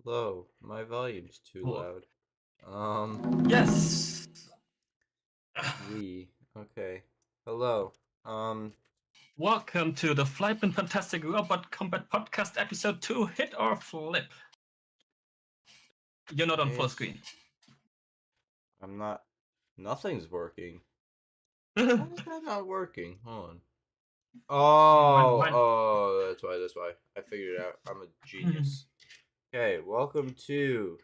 Hello, my volume's too Cool. loud. Yes. Okay. Hello. Welcome to the Flippin Fantastic Robot Combat Podcast Episode 2, Hit or Flip. You're not on full screen. I'm not. Nothing's working. Why is that not working? Hold on. Oh, that's why. I figured it out. I'm a genius. Okay, welcome to.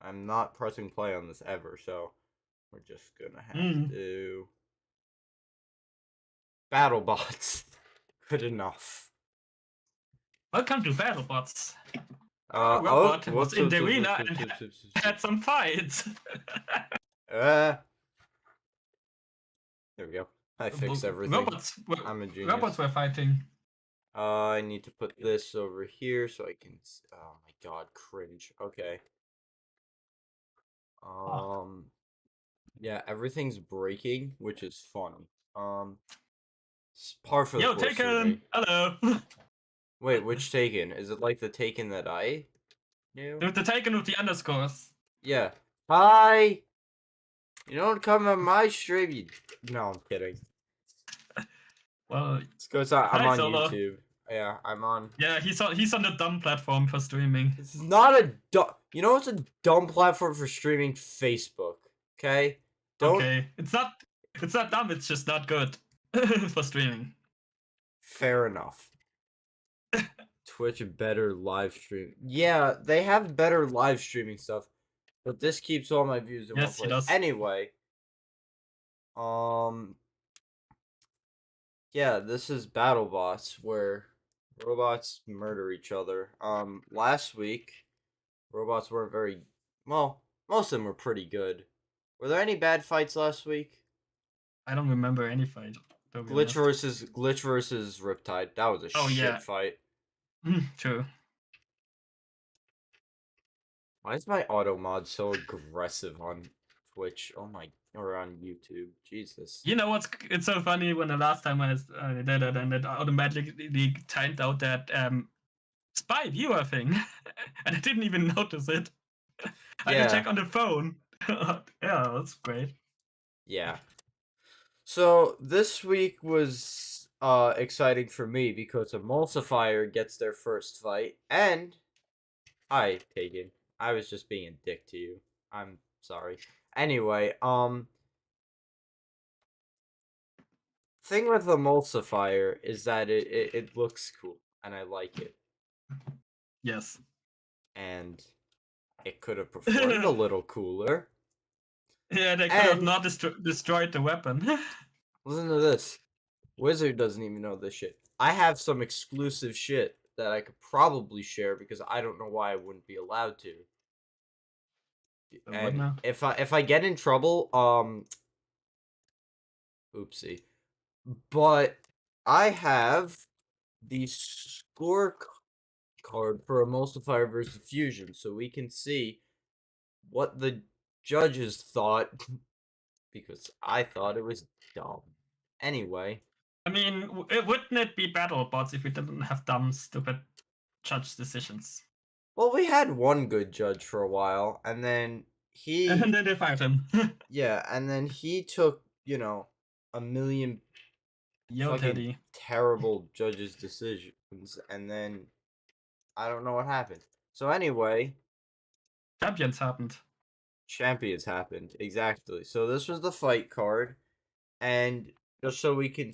I'm not pressing play on this ever, so we're just gonna have to. Battlebots. Good enough. Welcome to Battlebots. Our robot was in the arena and had some fights. There we go. I fixed everything. I'm a genius. Robots were fighting. I need to put this over here so I can. Oh my god, cringe. Okay. Yeah, everything's breaking, which is funny. It's par for the course Taken. for me. Hello. Wait, which Taken? Is it like the Taken that I knew? The Taken with the underscores. Yeah. Hi. You don't come on my stream. No, I'm kidding. Well, it's because I'm on Solo. YouTube. Yeah, I'm on. Yeah, he's on the dumb platform for streaming. It's not a dumb. You know what's a dumb platform for streaming? Facebook. Okay. Okay, it's not dumb. It's just not good for streaming. Fair enough. Twitch better live stream. Yeah, they have better live streaming stuff, but this keeps all my views in one place. It does. Anyway, yeah, this is Battlebots where robots murder each other. Last week, robots weren't very well. Most of them were pretty good. Were there any bad fights last week? I don't remember any fight. Glitch versus Riptide. That was a shit fight. True. Why is my auto mod so aggressive on Twitch? Oh my, or on YouTube? Jesus. You know what's? It's so funny when the last time I did it, and it automatically timed out that spy viewer thing, and I didn't even notice it. I had to check on the phone. Yeah, that's great. Yeah. So this week was exciting for me because Emulsifier gets their first fight, and hi, Pagan. I was just being a dick to you. I'm sorry. Anyway, thing with Emulsifier is that it looks cool, and I like it. Yes. And it could have performed a little cooler. Yeah, they could have not destroyed the weapon. Listen to this. Wizard doesn't even know this shit. I have some exclusive shit that I could probably share because I don't know why I wouldn't be allowed to. And if I get in trouble, oopsie. But I have the score card for Emulsifier versus Fusion, so we can see what the judges thought, because I thought it was dumb. Anyway. I mean, wouldn't it be Battlebots if we didn't have dumb, stupid judge decisions? Well, we had one good judge for a while, and then he... And then they fired him. Yeah, and then he took, you know, a million fucking terrible judges' decisions, and then I don't know what happened. So anyway... Champions happened, exactly. So this was the fight card, and just so we can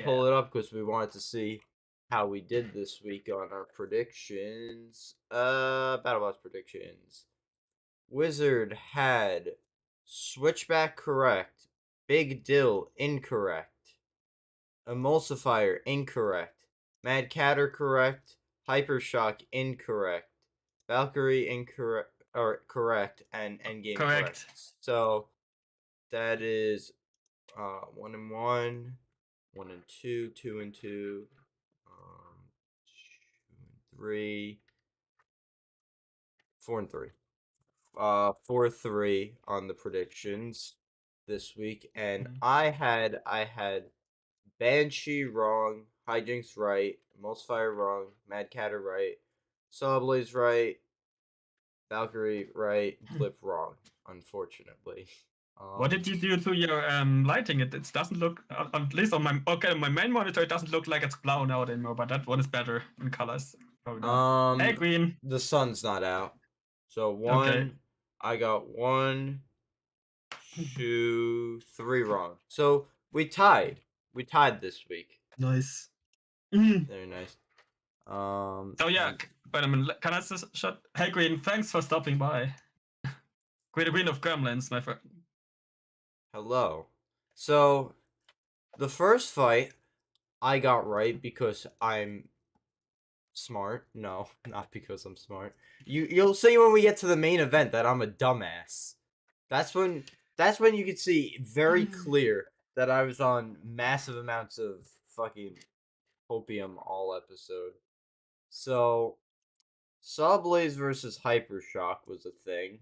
pull it up, because we wanted to see how we did this week on our predictions. Battlebots predictions. Wizard had Switchback correct, Big Dill incorrect, Emulsifier incorrect, MadCatter correct, Hypershock incorrect, Valkyrie correct, and Endgame correct. So that is 1 and 1, 1 and 2, 2 and 2, 2 and 3, 4 and 3. 4-3 on the predictions this week, and I had Banshee wrong, Hijinx right, Emulsifier wrong, MadCatter right, SenseiSolo right, Valkyrie right, Blip wrong, unfortunately. What did you do to your lighting? It doesn't look, at least on my main monitor, it doesn't look like it's blown out anymore, but that one is better in colors. Probably not. Hey, Green. The sun's not out. So I got 1, 2, 3 wrong. So we tied. We tied this week. Nice. Very nice. So yeah, wait a minute. Can I just shut? Hey, Green. Thanks for stopping by. Queen of Gremlins, my friend. Hello. So the first fight I got right because I'm smart. No, not because I'm smart. You'll see when we get to the main event that I'm a dumbass. That's when you can see very clear that I was on massive amounts of fucking opium all episode. So SenseiSolo versus Hypershock was a thing.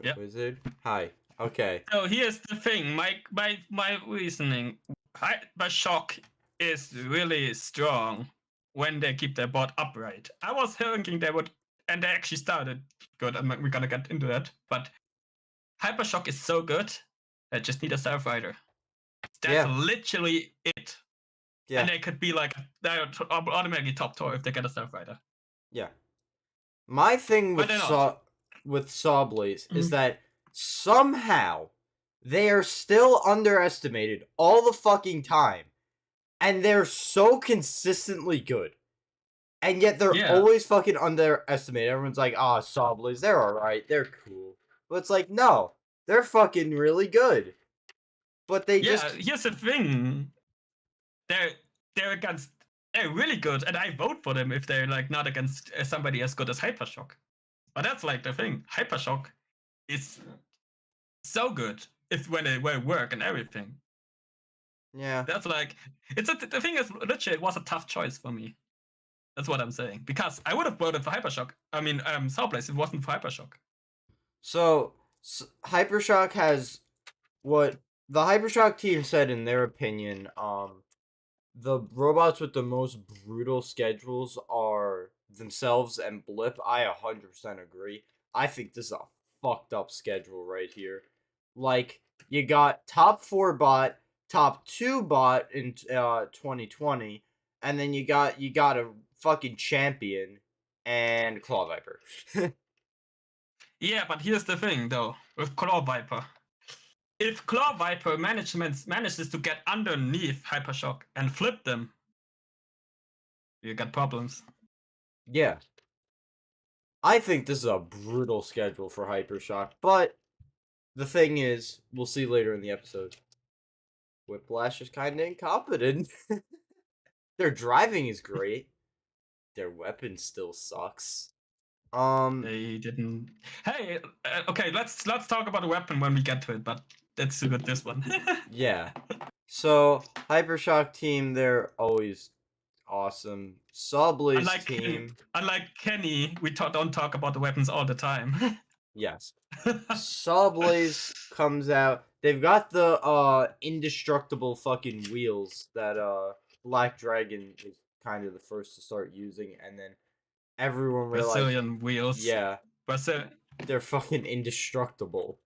Yep. Wizard? Hi. Okay. So here's the thing. My reasoning. Hypershock is really strong when they keep their bot upright. I was thinking they would, and they actually started good. We're gonna get into that. But Hypershock is so good. I just need a Surf Rider. That's literally it. Yeah. And they could be like, they're automatically top tier if they get a Surf Rider. Yeah. My thing with SenseiSolo is that somehow they are still underestimated all the fucking time. And they're so consistently good. And yet they're always fucking underestimated. Everyone's like, oh, SenseiSolo, they're alright, they're cool. But it's like, no, they're fucking really good. But they just... here's the thing. They're really good, and I vote for them if they're like not against somebody as good as Hypershock. But that's like the thing. Hypershock is so good if when they work and everything. Yeah. That's like the thing is literally it was a tough choice for me. That's what I'm saying. Because I would have voted for Hypershock. I mean SenseiSolo if it wasn't for Hypershock. So Hypershock has what the Hypershock team said in their opinion, the robots with the most brutal schedules are themselves and Blip. I 100% agree. I think this is a fucked up schedule right here. Like, you got top 4 bot, top 2 bot in 2020, and then you got a fucking champion and Claw Viper. Yeah, but here's the thing though, with Claw Viper. If Claw Viper manages to get underneath Hypershock and flip them, you got problems. Yeah. I think this is a brutal schedule for Hypershock, but the thing is, we'll see later in the episode. Whiplash is kind of incompetent. Their driving is great. Their weapon still sucks. They didn't. Hey, okay, let's talk about the weapon when we get to it, but let's do it this one. Yeah. So Hypershock team, they're always awesome. SenseiSolo's team. Unlike Kenny, we don't talk about the weapons all the time. Yes. SenseiSolo comes out. They've got the indestructible fucking wheels that Black Dragon is kind of the first to start using, and then everyone realized Brazilian wheels. Yeah. They're fucking indestructible.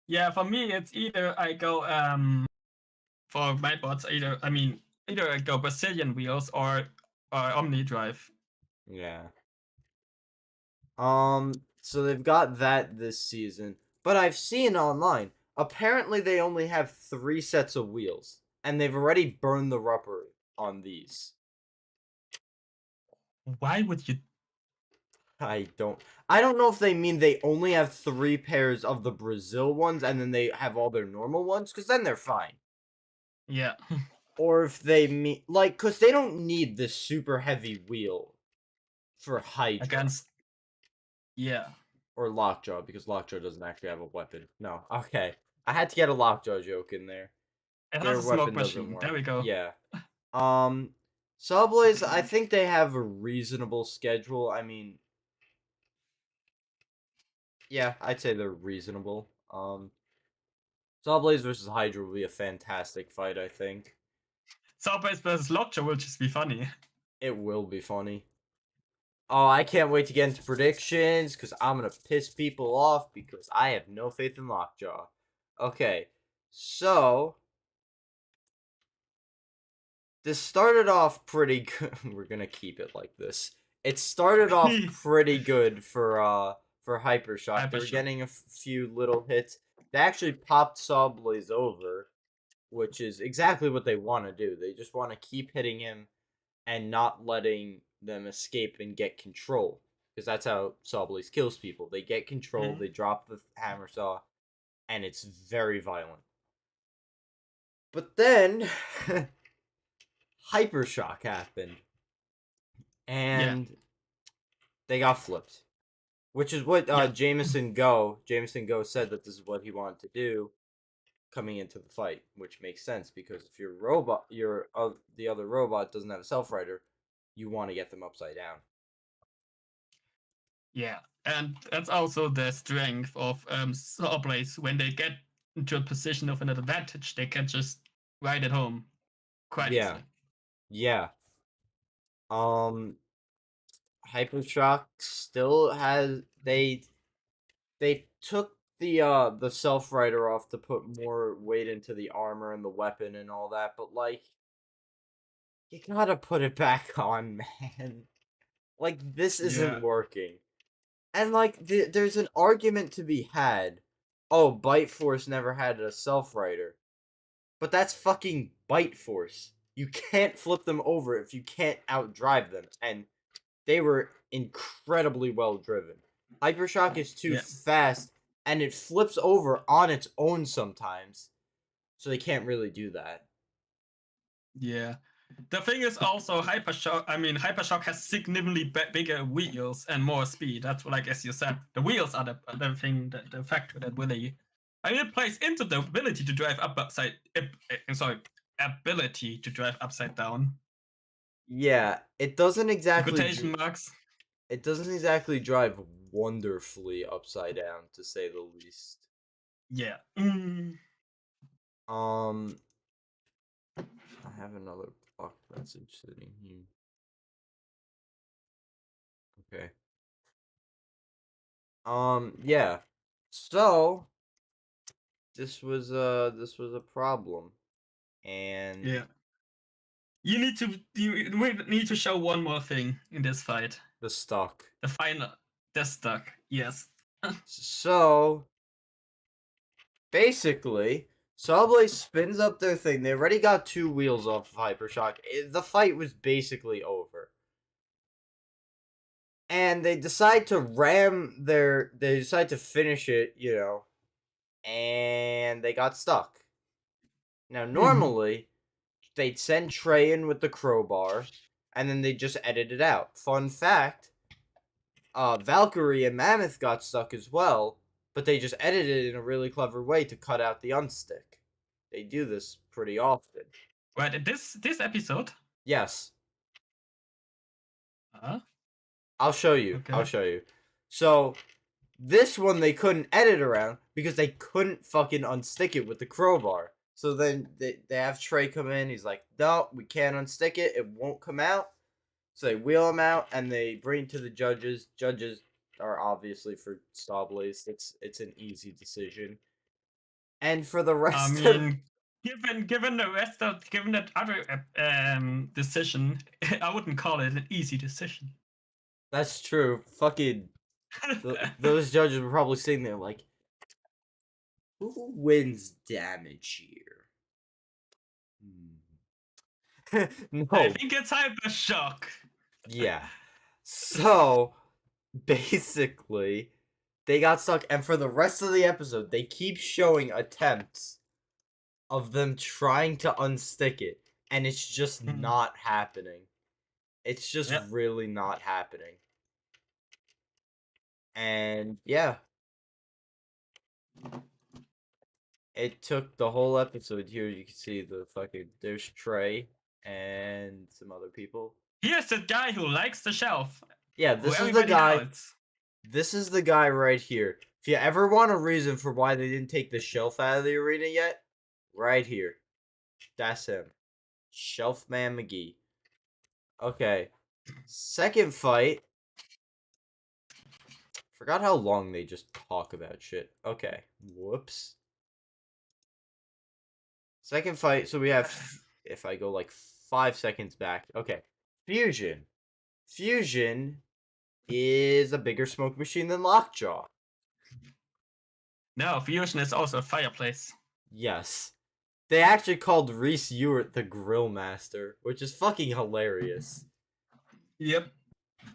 Yeah, for me it's either I go for my bots either I go Brazilian wheels or Omni Drive. Yeah. So they've got that this season, but I've seen online. Apparently, they only have 3 sets of wheels, and they've already burned the rubber on these. Why would you? I don't know if they mean they only have 3 pairs of the Brazil ones, and then they have all their normal ones, because then they're fine. Yeah. Or if they mean because they don't need this super heavy wheel for Hydra. Against. Yeah. Or Lockjaw, because Lockjaw doesn't actually have a weapon. No, okay. I had to get a Lockjaw joke in there. It has a smoke machine. There we go. Yeah. SenseiSolo, I think they have a reasonable schedule. I mean, yeah, I'd say they're reasonable. Sawblaze versus Hydra will be a fantastic fight, I think. Sawblaze versus Lockjaw will just be funny. It will be funny. Oh, I can't wait to get into predictions, because I'm going to piss people off, because I have no faith in Lockjaw. Okay, so... this started off pretty good. We're going to keep it like this. It started off pretty good for Hypershock. They were getting a few little hits. They actually popped Sawblaze over, which is exactly what they want to do. They just want to keep hitting him and not letting them escape and get control. Because that's how Sawblaze kills people. They get control, they drop the hammer saw, and it's very violent. But then, Hypershock happened. And they got flipped. Which is what Jameson Go said that this is what he wanted to do coming into the fight, which makes sense because if your robot, the other robot doesn't have a self-rider, you want to get them upside down. Yeah, and that's also the strength of Sawblaze. When they get into a position of an advantage, they can just ride it home quite easily. Yeah. Hypershock still has they took the self-rider off to put more weight into the armor and the weapon and all that, but like you gotta put it back on, man. Like this isn't working. And like there's an argument to be had. Oh, Bite Force never had a self-rider. But that's fucking Bite Force. You can't flip them over if you can't outdrive them. And they were incredibly well driven. Hypershock is too fast, and it flips over on its own sometimes. So they can't really do that. Yeah. The thing is also Hypershock has significantly bigger wheels and more speed. That's like as you said, the wheels are the thing, the factor that really, it plays into the ability to drive ability to drive upside down. Yeah, it doesn't exactly. Quotation marks. It doesn't exactly drive wonderfully upside down, to say the least. Yeah. I have another block message sitting here. Okay. Yeah. So this was a problem. And you need to show one more thing in this fight. The stuck. The stuck. Yes. So basically, Sawblaze spins up their thing. They already got 2 wheels off of Hypershock. The fight was basically over. And they decide to they decide to finish it, and they got stuck. Now, normally, they'd send Trey in with the crowbar, and then they just edit it out. Fun fact, Valkyrie and Mammoth got stuck as well, but they just edited it in a really clever way to cut out the unstick. They do this pretty often. Right, this episode? Yes. I'll show you. Okay. I'll show you. So, this one they couldn't edit around because they couldn't fucking unstick it with the crowbar. So then they have Trey come in. He's like, no, we can't unstick it. It won't come out. So they wheel him out and they bring to the judges. Judges are obviously for Sawblaze. It's an easy decision. And for the rest given that other decision, I wouldn't call it an easy decision. That's true. Fucking those judges were probably sitting there like, who wins damage here? No. I think it's Hypershock. Yeah. So basically, they got stuck, and for the rest of the episode, they keep showing attempts of them trying to unstick it, and it's just not happening. It's just really not happening. And yeah. It took the whole episode. Here you can see there's Trey and some other people. Here's the guy who likes the shelf. Yeah, this is the guy. This is the guy right here. If you ever want a reason for why they didn't take the shelf out of the arena yet, right here. That's him. Shelfman McGee. Okay. Second fight. Forgot how long they just talk about shit. Okay. Whoops. Second fight. So we have, if I go like 5 seconds back. Okay. Fusion. Fusion is a bigger smoke machine than Lockjaw. No, Fusion is also a fireplace. Yes. They actually called Reese Ewert the Grill Master, which is fucking hilarious. Yep.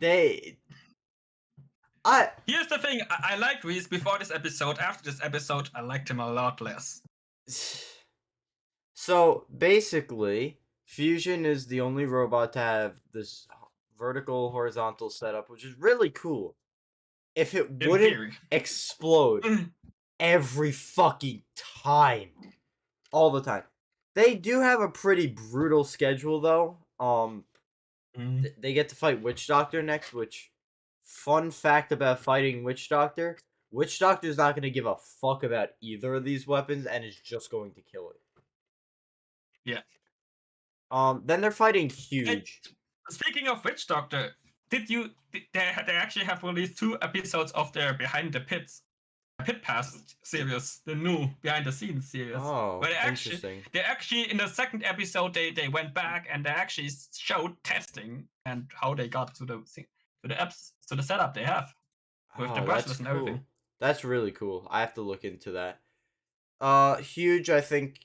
Here's the thing, I liked Reese before this episode. After this episode, I liked him a lot less. So, basically, Fusion is the only robot to have this vertical horizontal setup, which is really cool. If it wouldn't explode every fucking time. All the time. They do have a pretty brutal schedule, though. They get to fight Witch Doctor next, which, fun fact about fighting Witch Doctor, Witch Doctor's not going to give a fuck about either of these weapons and is just going to kill it. Yeah. Then they're fighting Huge. And speaking of Witch Doctor, they actually have released 2 episodes of their Behind the Pit Pass series, the new behind the scenes series. Oh, where interesting. They actually in the second episode they went back and they actually showed testing and how they got to the setup they have with the brushless and everything. That's really cool. I have to look into that. Huge, I think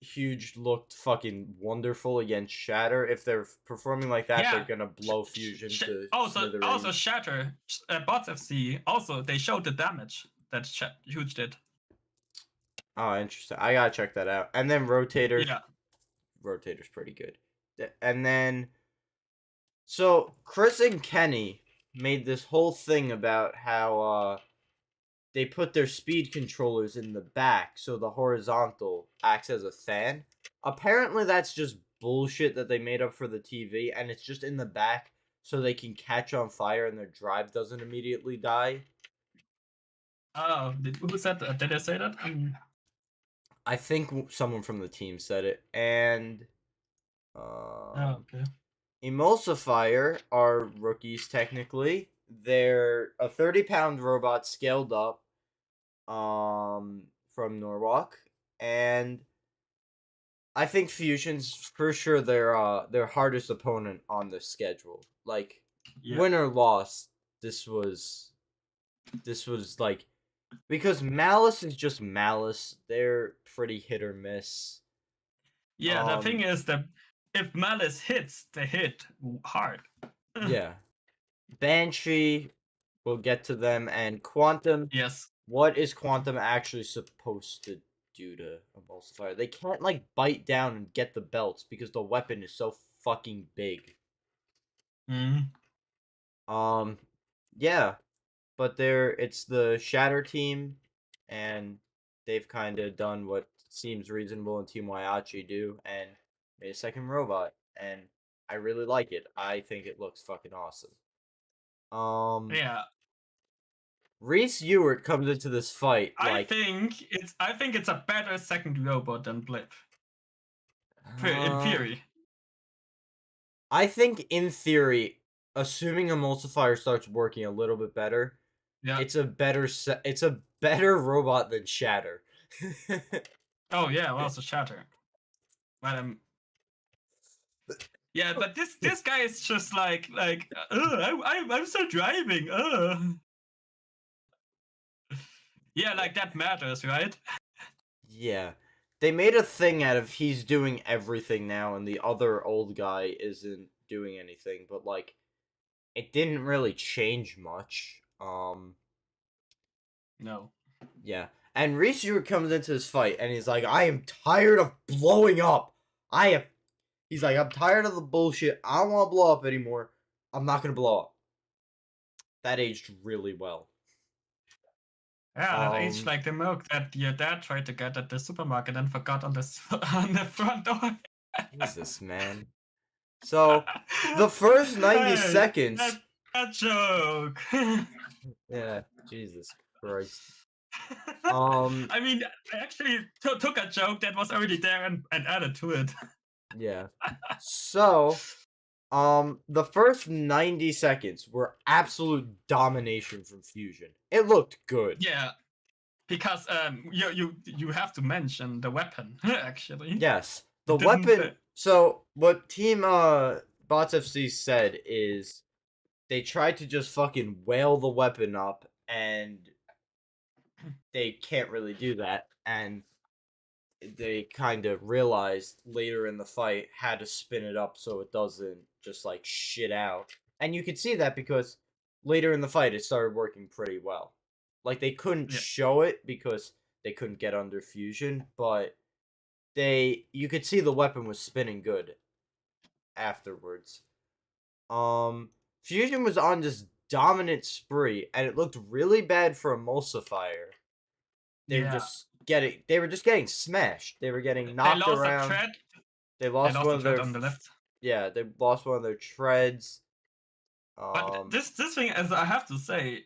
Huge looked fucking wonderful against Shatter. If they're performing like that, they're gonna blow Fusion to smithereens. Also Shatter, Bots FC, also they showed the damage that Huge did. Oh, interesting. I gotta check that out. And then Rotator. Yeah. Rotator's pretty good. And then, so Chris and Kenny made this whole thing about how they put their speed controllers in the back so the horizontal acts as a fan. Apparently that's just bullshit that they made up for the TV, and it's just in the back so they can catch on fire and their drive doesn't immediately die. Oh, who said that? Did they say that? I think someone from the team said it. And okay. Emulsifier are rookies technically. They're a 30-pound robot scaled up from Norwalk, and I think Fusion's for sure their hardest opponent on the schedule. Like, win or loss, this was like, because Malice is just Malice. They're pretty hit or miss. Yeah, the thing is that if Malice hits, they hit hard. Yeah. Banshee, we'll get to them, and Quantum. Yes. What is Quantum actually supposed to do to Emulsifier? They can't, like, bite down and get the belts because the weapon is so fucking big. Yeah. But it's the Shatter team, and they've kind of done what seems reasonable in Team Waiachi do, and made a second robot, and I really like it. I think it looks fucking awesome. Yeah. Reese Ewert comes into this fight. I think it's a better second robot than Blip. In theory. I think in theory, assuming Emulsifier starts working a little bit better, it's a better robot than Shatter. Oh yeah, well, also Shatter. But yeah, but this guy is just like I'm still driving. Yeah, like that matters, right? Yeah. They made a thing out of he's doing everything now and the other old guy isn't doing anything, but like it didn't really change much. No. Yeah. And Reese Ewert comes into this fight and he's like, I am tired of blowing up. He's like, I'm tired of the bullshit. I don't want to blow up anymore. I'm not going to blow up. That aged really well. Yeah, that aged like the milk that your dad tried to get at the supermarket and forgot on the front door. Jesus, man. So, the first 90 seconds... That joke. Yeah, Jesus Christ. I mean, I actually took a joke that was already there and added to it. Yeah. So, the first 90 seconds were absolute domination from Fusion. It looked good. Yeah, because you have to mention the weapon actually. Yes, the weapon. So what Team Bots FC said is they tried to just fucking whale the weapon up, and they can't really do that, and they kind of realized later in the fight how to spin it up so it doesn't just like shit out. And you could see that because later in the fight it started working pretty well. Like they couldn't show it because they couldn't get under fusion, but you could see the weapon was spinning good afterwards. Fusion was on this dominant spree and it looked really bad for Emulsifier. They were just getting smashed. They were getting knocked around. They lost one of their on the left. Yeah, they lost one of their treads. But this thing, as I have to say,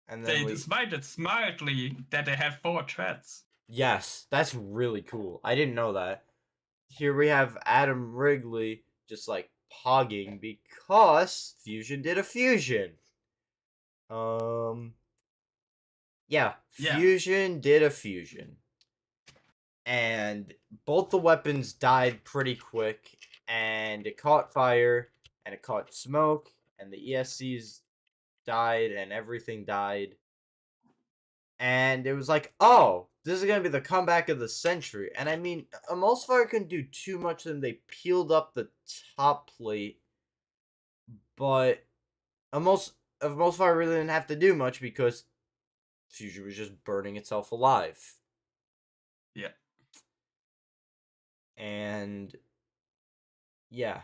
and they decided smartly that they have 4 treads. Yes, that's really cool. I didn't know that. Here we have Adam Wrigley just like pogging because Fusion did a fusion. Yeah, Fusion did a fusion. And both the weapons died pretty quick, and it caught fire, and it caught smoke, and the ESCs died, and everything died. And it was like, oh, this is going to be the comeback of the century. And I mean, Emulsifier couldn't do too much, and they peeled up the top plate, but Emulsifier really didn't have to do much because Fusion was just burning itself alive. Yeah. And yeah.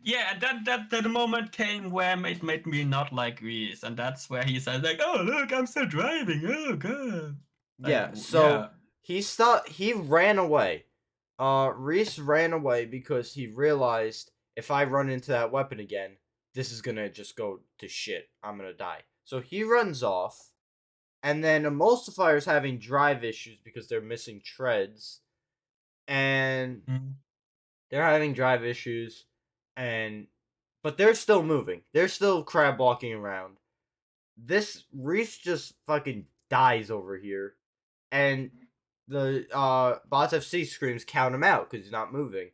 Yeah, that moment came where it made me not like Reese, and that's where he said like, "Oh look, I'm still driving. Oh god." Yeah. So he ran away. Reese ran away because he realized if I run into that weapon again, this is gonna just go to shit. I'm gonna die. So he runs off, and then Emulsifier's having drive issues because they're missing treads, and they're having drive issues, but they're still moving. They're still crab walking around. This Reese just fucking dies over here, and the Bots FC screams count him out because he's not moving,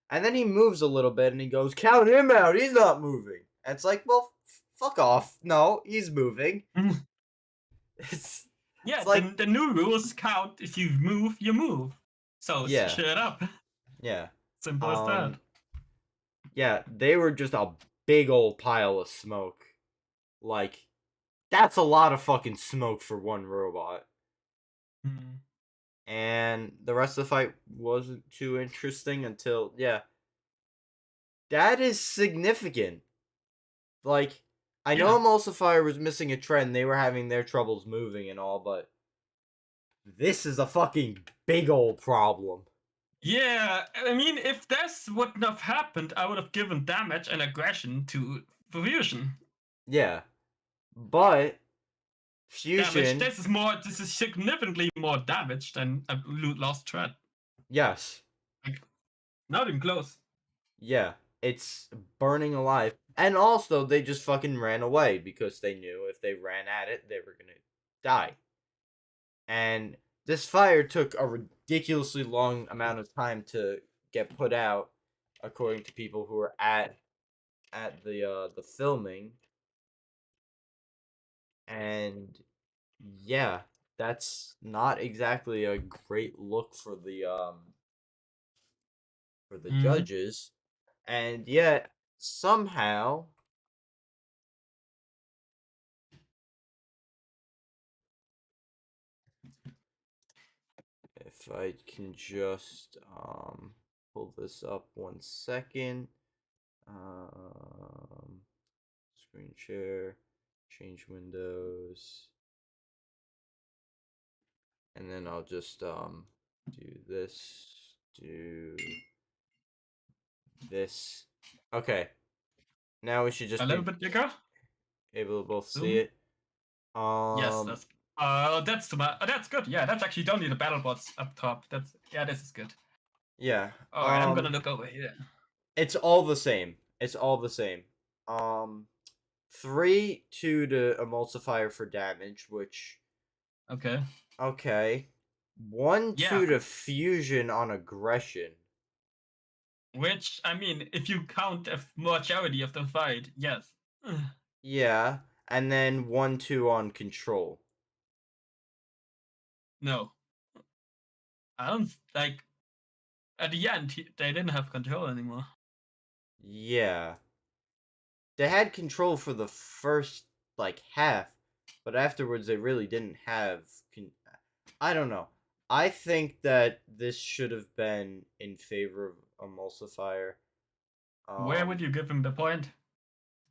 and then he moves a little bit and he goes count him out. He's not moving. And it's like, well, fuck off. No, he's moving. It's like the new rules count. If you move, you move. So shut up. Yeah. Simple as that. Yeah, they were just a big old pile of smoke. Like, that's a lot of fucking smoke for one robot. And the rest of the fight wasn't too interesting until, that is significant. Like, I know Emulsifier was missing a trend. They were having their troubles moving and all, but this is a fucking big old problem. Yeah, I mean, if this wouldn't have happened, I would have given damage and aggression to Fusion. Yeah, but Fusion. Damage, this is significantly more damage than a lost thread. Yes. Like, not even close. Yeah, it's burning alive. And also, they just fucking ran away because they knew if they ran at it, they were gonna die. And this fire took a ridiculously long amount of time to get put out, according to people who were at the filming. And yeah, that's not exactly a great look for the judges. And yet somehow if I can just pull this up 1 second. Screen share, change windows, and then I'll just do this. Okay, now we should just a little bit bigger, able to both see it. Yes, that's good. Yeah, that's actually don't need the Battlebots up top. This is good. Yeah. All right, I'm gonna look over here. It's all the same. It's all the same. 3, 2 to emulsifier for damage, which Okay. okay. 1, Yeah. 2 to fusion on aggression. Which, I mean, if you count a majority of the fight, yes. Yeah, and then 1, 2 on control. No. I don't, like, at the end, they didn't have control anymore. Yeah. They had control for the first, like, half, but afterwards they really didn't have... I don't know. I think that this should have been in favor of emulsifier. Where would you give him the point?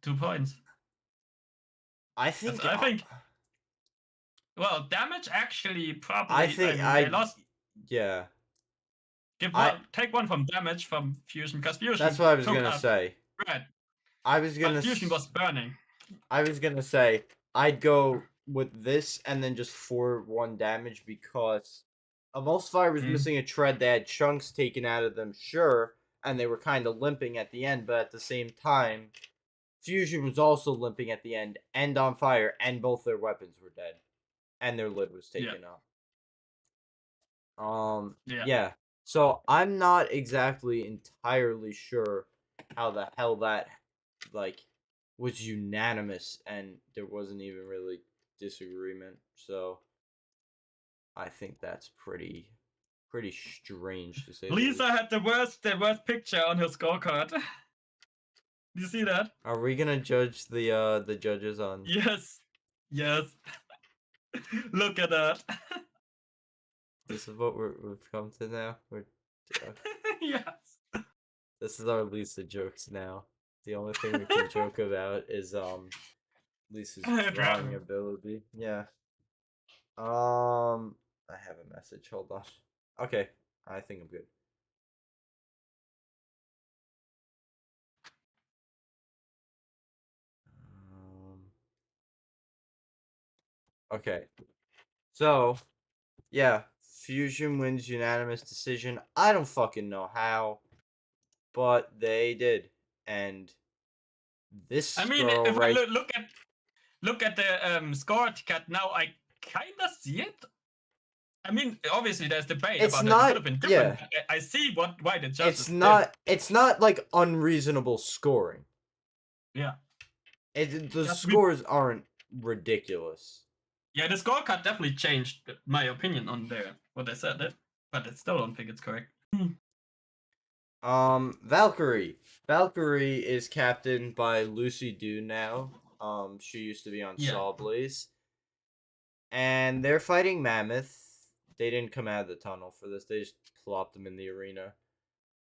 2 points. I think... I think... Well, damage actually probably... I think they lost... Yeah. Take one from damage from fusion, because fusion... That's what I was gonna say. Right. I was gonna... But fusion was burning. I was gonna say, I'd go with this and then just 4-1 damage because Emulsifier was missing a tread. They had chunks taken out of them, sure, and they were kind of limping at the end, but at the same time, Fusion was also limping at the end and on fire, and both their weapons were dead. And their lid was taken off. Yeah. So I'm not exactly entirely sure how the hell that, like, was unanimous and there wasn't even really disagreement. So I think that's pretty strange to say. Lisa had the worst picture on her scorecard. Do you see that? Are we gonna judge the judges on? Yes. Look at that. This is what we've come to now. Yes. This is our Lisa jokes now. The only thing we can joke about is Lisa's drawing ability. Yeah. I have a message. Hold on. Okay, I think I'm good. Okay. So, yeah, Fusion wins unanimous decision. I don't fucking know how, but they did. And this if I look at the score cut now, I kind of see it. I mean, obviously there's debate it's about not, it. Could have been different. Yeah. I see why the judges It's not like unreasonable scoring. Yeah. The scores aren't ridiculous. Yeah, the score cut definitely changed my opinion on what I said, but I still don't think it's correct. Valkyrie. Valkyrie is captained by Lucy Dew now. She used to be on SawBlaze. And they're fighting Mammoth. They didn't come out of the tunnel for this. They just plopped them in the arena.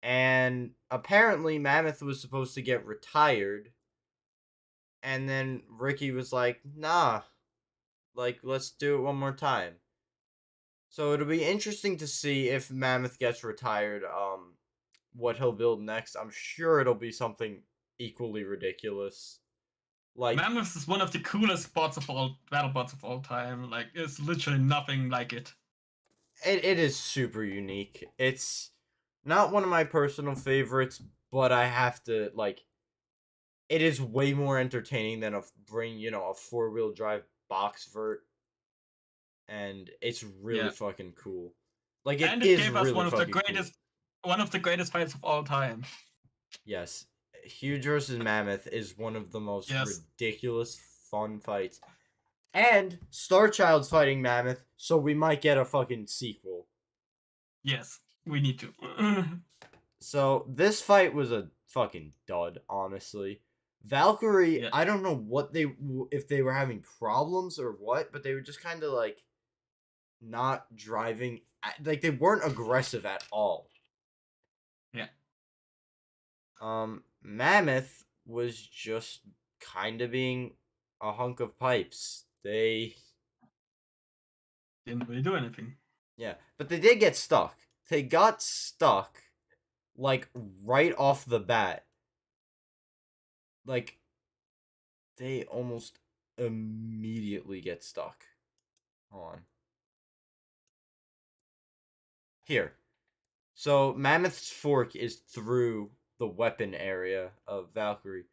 And apparently Mammoth was supposed to get retired. And then Ricky was like, nah. Like, let's do it one more time. So it'll be interesting to see if Mammoth gets retired, what he'll build next. I'm sure it'll be something equally ridiculous. Like, Mammoth is one of the coolest Battlebots of all time. Like, it's literally nothing like it. It is super unique. It's not one of my personal favorites, but I have to, like, it is way more entertaining than a 4-wheel drive box vert. And it's really fucking cool. Like, it gave us one of the greatest fights of all time. Yes. Huge versus Mammoth is one of the most ridiculous fun fights. And Starchild's fighting Mammoth, so we might get a fucking sequel. Yes, we need to. So, this fight was a fucking dud, honestly. Valkyrie, I don't know if they were having problems or what, but they were just kind of like not driving, like they weren't aggressive at all. Yeah. Mammoth was just kind of being a hunk of pipes. They didn't really do anything. Yeah, but they did get stuck. They got stuck, like, right off the bat. Like, they almost immediately get stuck. Hold on. Here. So Mammoth's fork is through the weapon area of Valkyrie.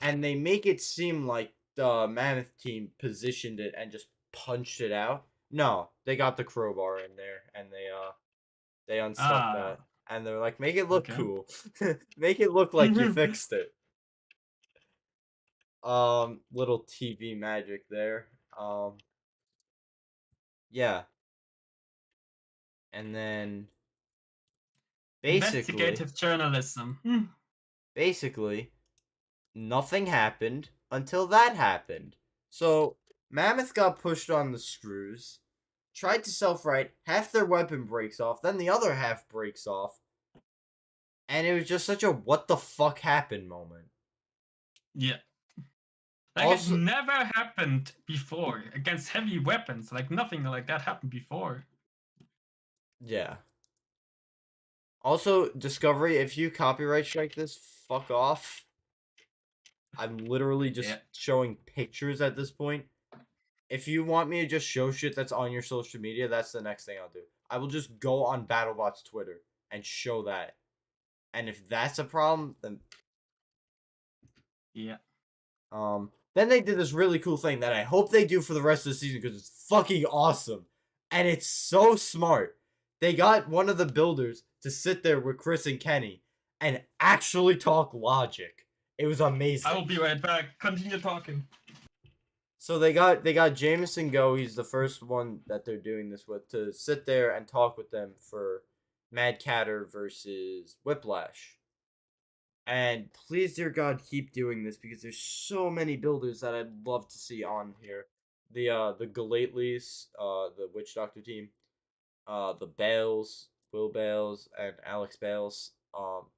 And they make it seem like the Mammoth team positioned it and just punched it out. No, they got the crowbar in there and they unstuck that. And they're like, make it look cool. Make it look like you fixed it. Little TV magic there. Yeah. And then investigative journalism. Basically, nothing happened until that happened. So Mammoth got pushed on the screws, tried to self-right, half their weapon breaks off, then the other half breaks off. And it was just such a what the fuck happened moment. Yeah. Like also, it never happened before against heavy weapons. Like nothing like that happened before. Yeah. Also, Discovery, if you copyright strike this, fuck off. I'm literally just showing pictures at this point. If you want me to just show shit that's on your social media, that's the next thing I'll do. I will just go on Battlebots Twitter and show that. And if that's a problem, then yeah. Then they did this really cool thing that I hope they do for the rest of the season because it's fucking awesome. And it's so smart. They got one of the builders to sit there with Chris and Kenny and actually talk logic. It was amazing. I will be right back. Continue talking. So they got Jameson Go. He's the first one that they're doing this with to sit there and talk with them for MadCatter versus Whiplash. And please, dear God, keep doing this because there's so many builders that I'd love to see on here. The Galatleys, the Witch Doctor team, the Bales, Will Bales, and Alex Bales.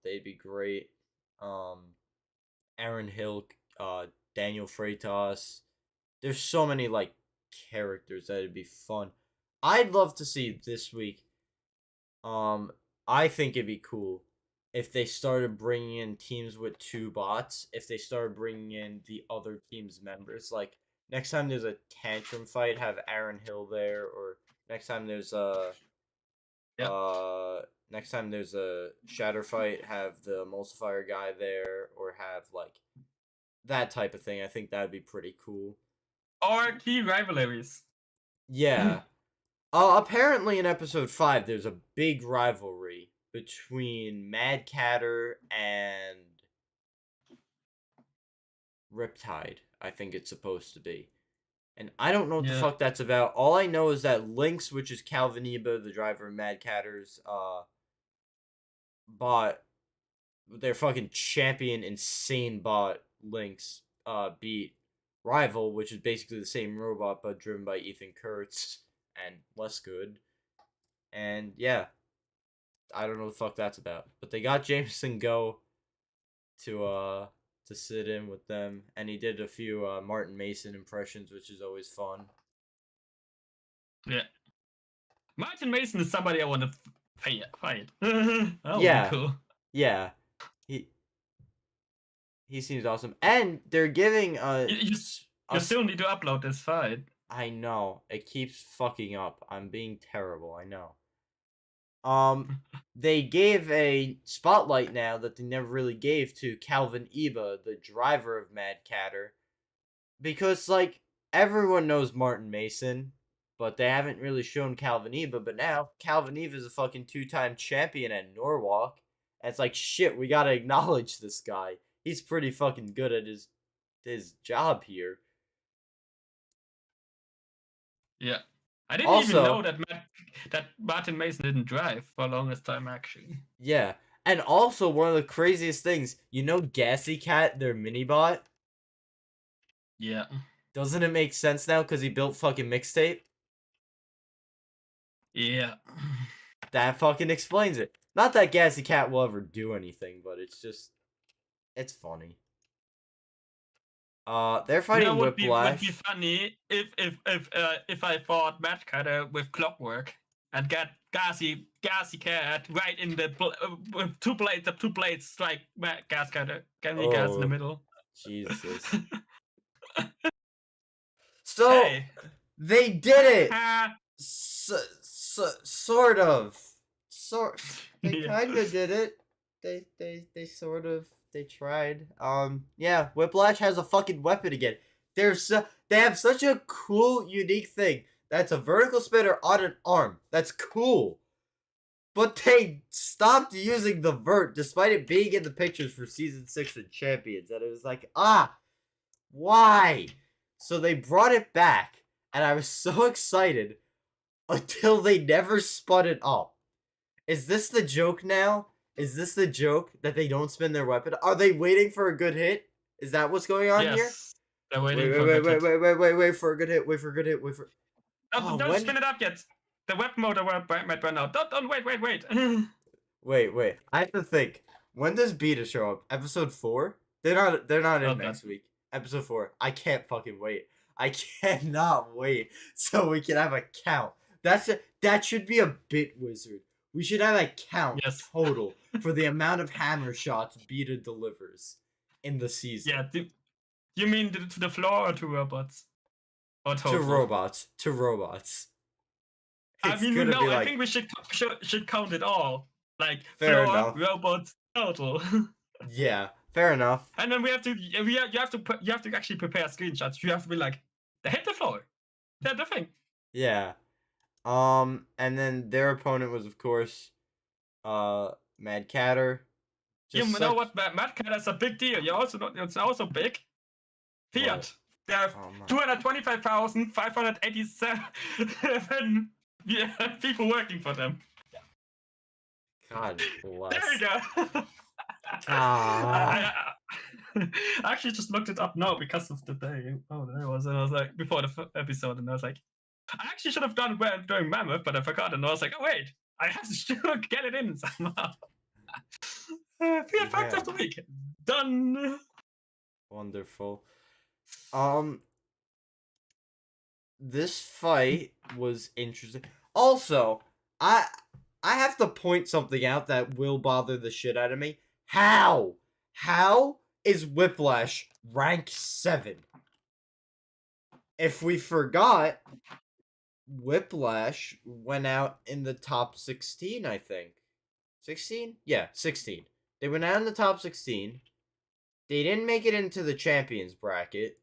They'd be great. Aaron Hill, Daniel Freitas. There's so many like characters that'd be fun. I'd love to see this week. I think it'd be cool if they started bringing in teams with 2 bots. If they started bringing in the other team's members, like next time there's a tantrum fight, have Aaron Hill there, or next time there's a next time there's a shatter fight, have the emulsifier guy there, or have like that type of thing. I think that'd be pretty cool. Or key rivalries. Yeah. Apparently in episode 5, there's a big rivalry between MadCatter and Riptide, I think it's supposed to be. And I don't know what the fuck that's about. All I know is that Lynx, which is Calvin Eba, the driver of MadCatter's bot, their fucking champion, insane bot, Lynx, beat Rival, which is basically the same robot, but driven by Ethan Kurtz, and less good. And yeah, I don't know what the fuck that's about. But they got Jameson Go to sit in with them, and he did a few Martin Mason impressions, which is always fun. Yeah. Martin Mason is somebody I want to fight. Yeah. Cool. Yeah. He seems awesome. And they're giving You still need to upload this fight. I know. It keeps fucking up. I'm being terrible, I know. They gave a spotlight now that they never really gave to Calvin Eba, the driver of MadCatter. Because, like, everyone knows Martin Mason, but they haven't really shown Calvin Eba. But now, Calvin Eba is a fucking 2-time champion at Norwalk. And it's like, shit, we gotta acknowledge this guy. He's pretty fucking good at his job here. Yeah. I didn't even know that Martin Mason didn't drive for the longest time, actually. Yeah. And also, one of the craziest things, you know Gassy Cat, their mini-bot? Yeah. Doesn't it make sense now because he built fucking Mixtape? Yeah. That fucking explains it. Not that Gassy Cat will ever do anything, but it's just... It's funny. They're fighting Whiplash. Would be funny if I fought MadCatter with Clockwork and get Gassy Cat right in the with 2 blades strike MadCatter. Can we gas in the middle? Jesus. So Hey. they did it. Sort of. They Yeah. kind of did it. They sort of tried. Yeah, Whiplash has a fucking weapon again. They have such a cool, unique thing. That's a vertical spinner on an arm. That's cool. But they stopped using the vert despite it being in the pictures for season 6 of Champions. And it was like, why? So they brought it back, and I was so excited until they never spun it up. Is this the joke now? Is this the joke that they don't spin their weapon? Are they waiting for a good hit? Is that what's going on here? They're waiting for a good hit. Wait for a good hit. Wait for a good hit. Wait for. Don't spin it up yet. The weapon motor might run out. Don't wait. Wait. I have to think. When does Beta show up? Episode 4? They're not in next week. Episode 4. I can't fucking wait. I cannot wait so we can have a count. That should be a bit, Wizard. We should have a count total for the amount of hammer shots Beta delivers in the season. Yeah, you mean to the floor or to robots? Or total? To robots. I mean, no, I think we should count it all. Like, fair floor, enough. robots, total. Yeah, fair enough. And then you have to actually prepare screenshots. You have to be like, they hit the floor. That's the thing. Yeah. And then their opponent was, of course, MadCatter. You know what? MadCatter is a big deal. It's also big. Fiat. They have 225,587 people working for them. God bless. There you go. I actually just looked it up now because of the day. Oh, there it was. And I was like, before the episode, and I was like, I actually should have done well during Mammoth, but I forgot. And I was like, oh, wait, I have to get it in somehow. Fiat Fact of the Week. Done. Wonderful. This fight was interesting. Also, I have to point something out that will bother the shit out of me. How is Whiplash rank 7? If we forgot, Whiplash went out in the top 16, I think. 16? Yeah, 16. They went out in the top 16. They didn't make it into the champions bracket.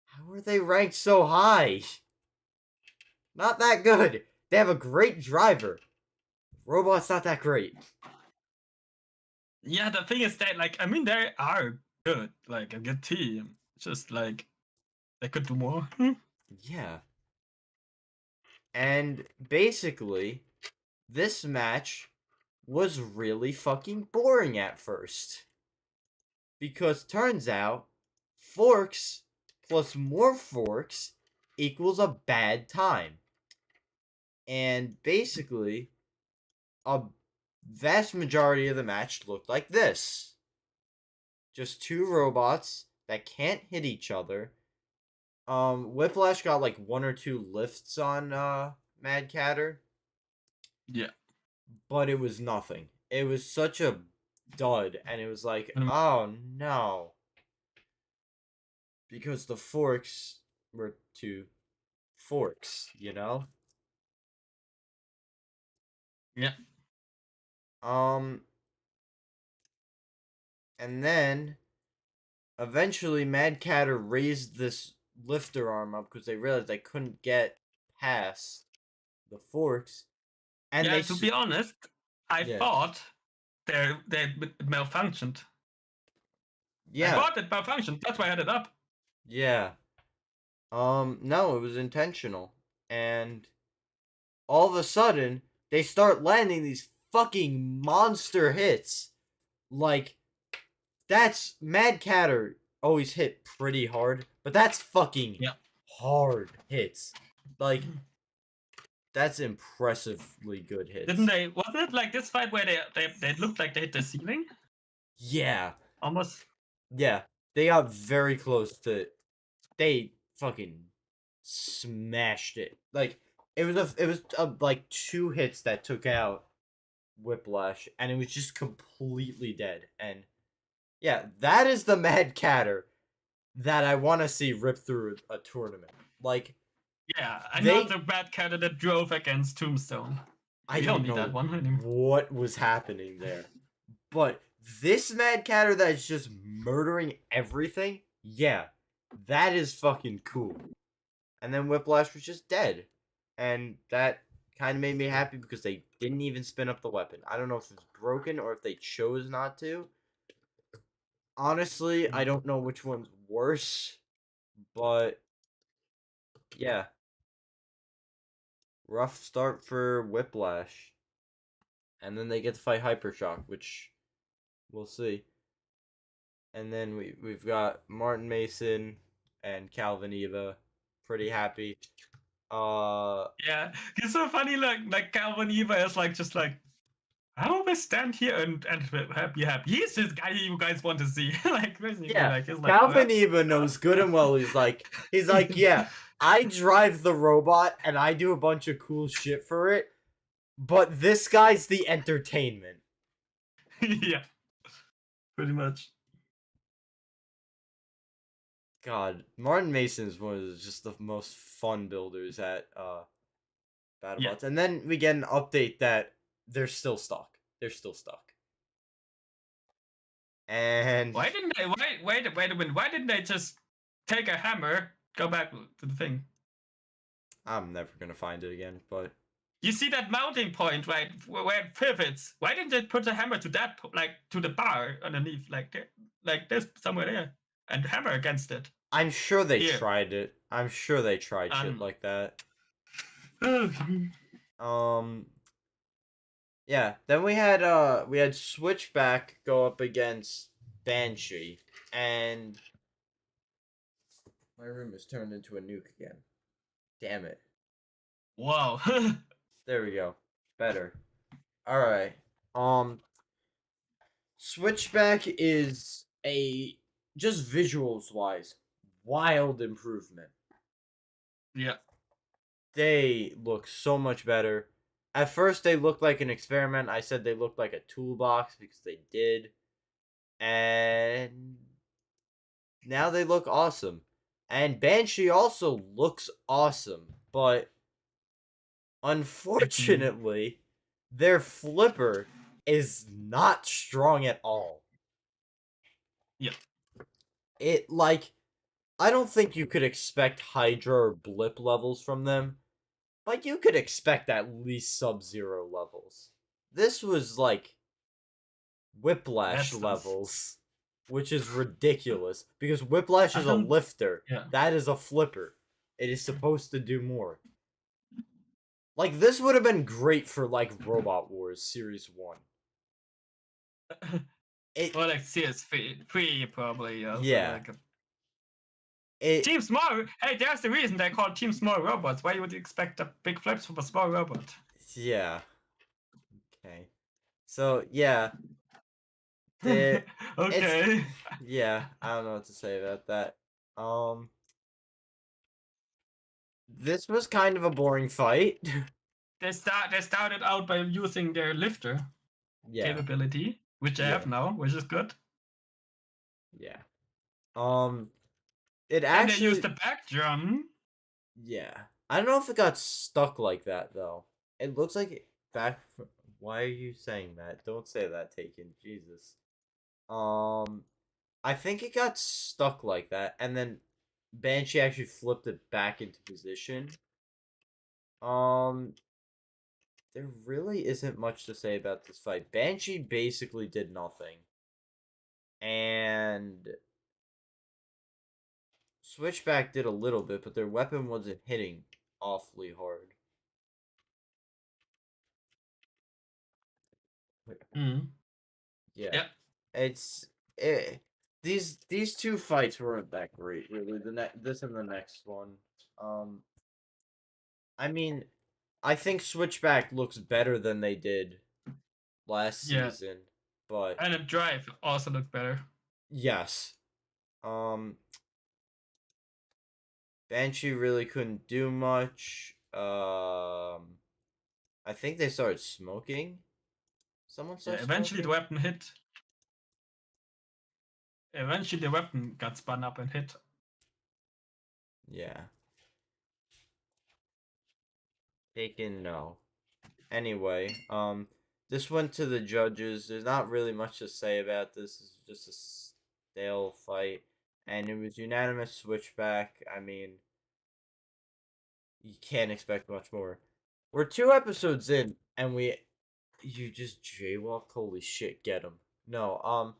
How are they ranked so high? Not that good. They have a great driver. Robot's not that great. Yeah, the thing is that, like, I mean, they are good. Like, a good team. Just, like, they could do more. Yeah. And basically, this match was really fucking boring at first. Because turns out, forks plus more forks equals a bad time. And basically, a vast majority of the match looked like this. Just two robots that can't hit each other. Whiplash got like 1 or 2 lifts on MadCatter. Yeah. But it was nothing. It was such a dud, and it was like, oh no. Because the forks were 2 forks, you know? Yeah. And then eventually MadCatter raised this lifter arm up because they realized they couldn't get past the forks. And yeah, to be honest, I thought they malfunctioned. Yeah. I thought it malfunctioned. That's why I had it up. Yeah. No, it was intentional. And all of a sudden, they start landing these fucking monster hits. Like, that's MadCatter always hit pretty hard, but that's fucking hard hits. Like, that's impressively good hits. Didn't they? Wasn't it like this fight where they looked like they hit the ceiling? Yeah. Almost. Yeah. They got very close to. They fucking smashed it. Like, it was like 2 hits that took out Whiplash, and it was just completely dead. And yeah, that is the MadCatter that I want to see rip through a tournament. Like, yeah, I'm not the MadCatter that drove against Tombstone. I don't know that one anymore. What was happening there, but this MadCatter that's just murdering everything, yeah, that is fucking cool. And then Whiplash was just dead, and that kind of made me happy because they didn't even spin up the weapon. I don't know if it's broken or if they chose not to. Honestly, I don't know which one's worse, but yeah. Rough start for Whiplash. And then they get to fight Hypershock, which we'll see. And then we've got Martin Mason and Calvin Eva. Pretty happy. Yeah, it's so funny. Like Calvin Eva is like just like, I always stand here and happy. He's this guy you guys want to see. Like basically, yeah, like he's Calvin Eva knows good and well. He's like, yeah, I drive the robot and I do a bunch of cool shit for it, but this guy's the entertainment. Yeah, pretty much. God, Martin Mason's one of just the most fun builders at Battlebots. Yeah. And then we get an update that they're still stuck. They're still stuck. And why didn't they? Wait a minute. Why didn't they just take a hammer, go back to the thing? I'm never gonna find it again. But you see that mounting point, right, where it pivots? Why didn't they put a hammer to that, like to the bar underneath, like this somewhere there, and hammer against it? I'm sure they tried it. I'm sure they tried shit like that. Yeah. Then we had Switchback go up against Banshee, and my room is turned into a nuke again. Damn it. Whoa. There we go. Better. Alright. Switchback is a, just visuals wise, wild improvement. Yeah. They look so much better. At first they looked like an experiment. I said they looked like a toolbox because they did. And now they look awesome. And Banshee also looks awesome, but unfortunately, their flipper is not strong at all. Yep. It, like, I don't think you could expect Hydra or Blip levels from them, but you could expect at least Sub-Zero levels. This was, like, Whiplash levels, which is ridiculous, because Whiplash is a lifter. Yeah. That is a flipper. It is supposed to do more. Like, this would have been great for, like, Robot Wars Series 1. Or like CS3 probably. Yeah. Like Team Small. Hey, there's the reason they call Team Small Robots. Why would you expect a big flips from a small robot? Yeah. Okay. So yeah. Okay. Yeah, I don't know what to say about that. This was kind of a boring fight. They started out by using their lifter capability, which they have now, which is good. Yeah. It actually. And they used the back drum. Yeah. I don't know if it got stuck like that though. It looks like it back. Why are you saying that? Don't say that, Taken. Jesus. I think it got stuck like that, and then Banshee actually flipped it back into position. There really isn't much to say about this fight. Banshee basically did nothing. And Switchback did a little bit, but their weapon wasn't hitting awfully hard. Yeah. Yep. These two fights weren't that great, really. This and the next one. I mean, I think Switchback looks better than they did last season, but and the drive also looked better. Yes. Banshee really couldn't do much. I think they started smoking. Someone started eventually smoking? The weapon hit. Eventually the weapon got spun up and hit. Yeah. Taken, no. Anyway, this went to the judges. There's not really much to say about this. It's just a stale fight. And it was unanimous switchback. I mean, you can't expect much more. We're 2 episodes in, and you just jaywalk. Holy shit, get him. No,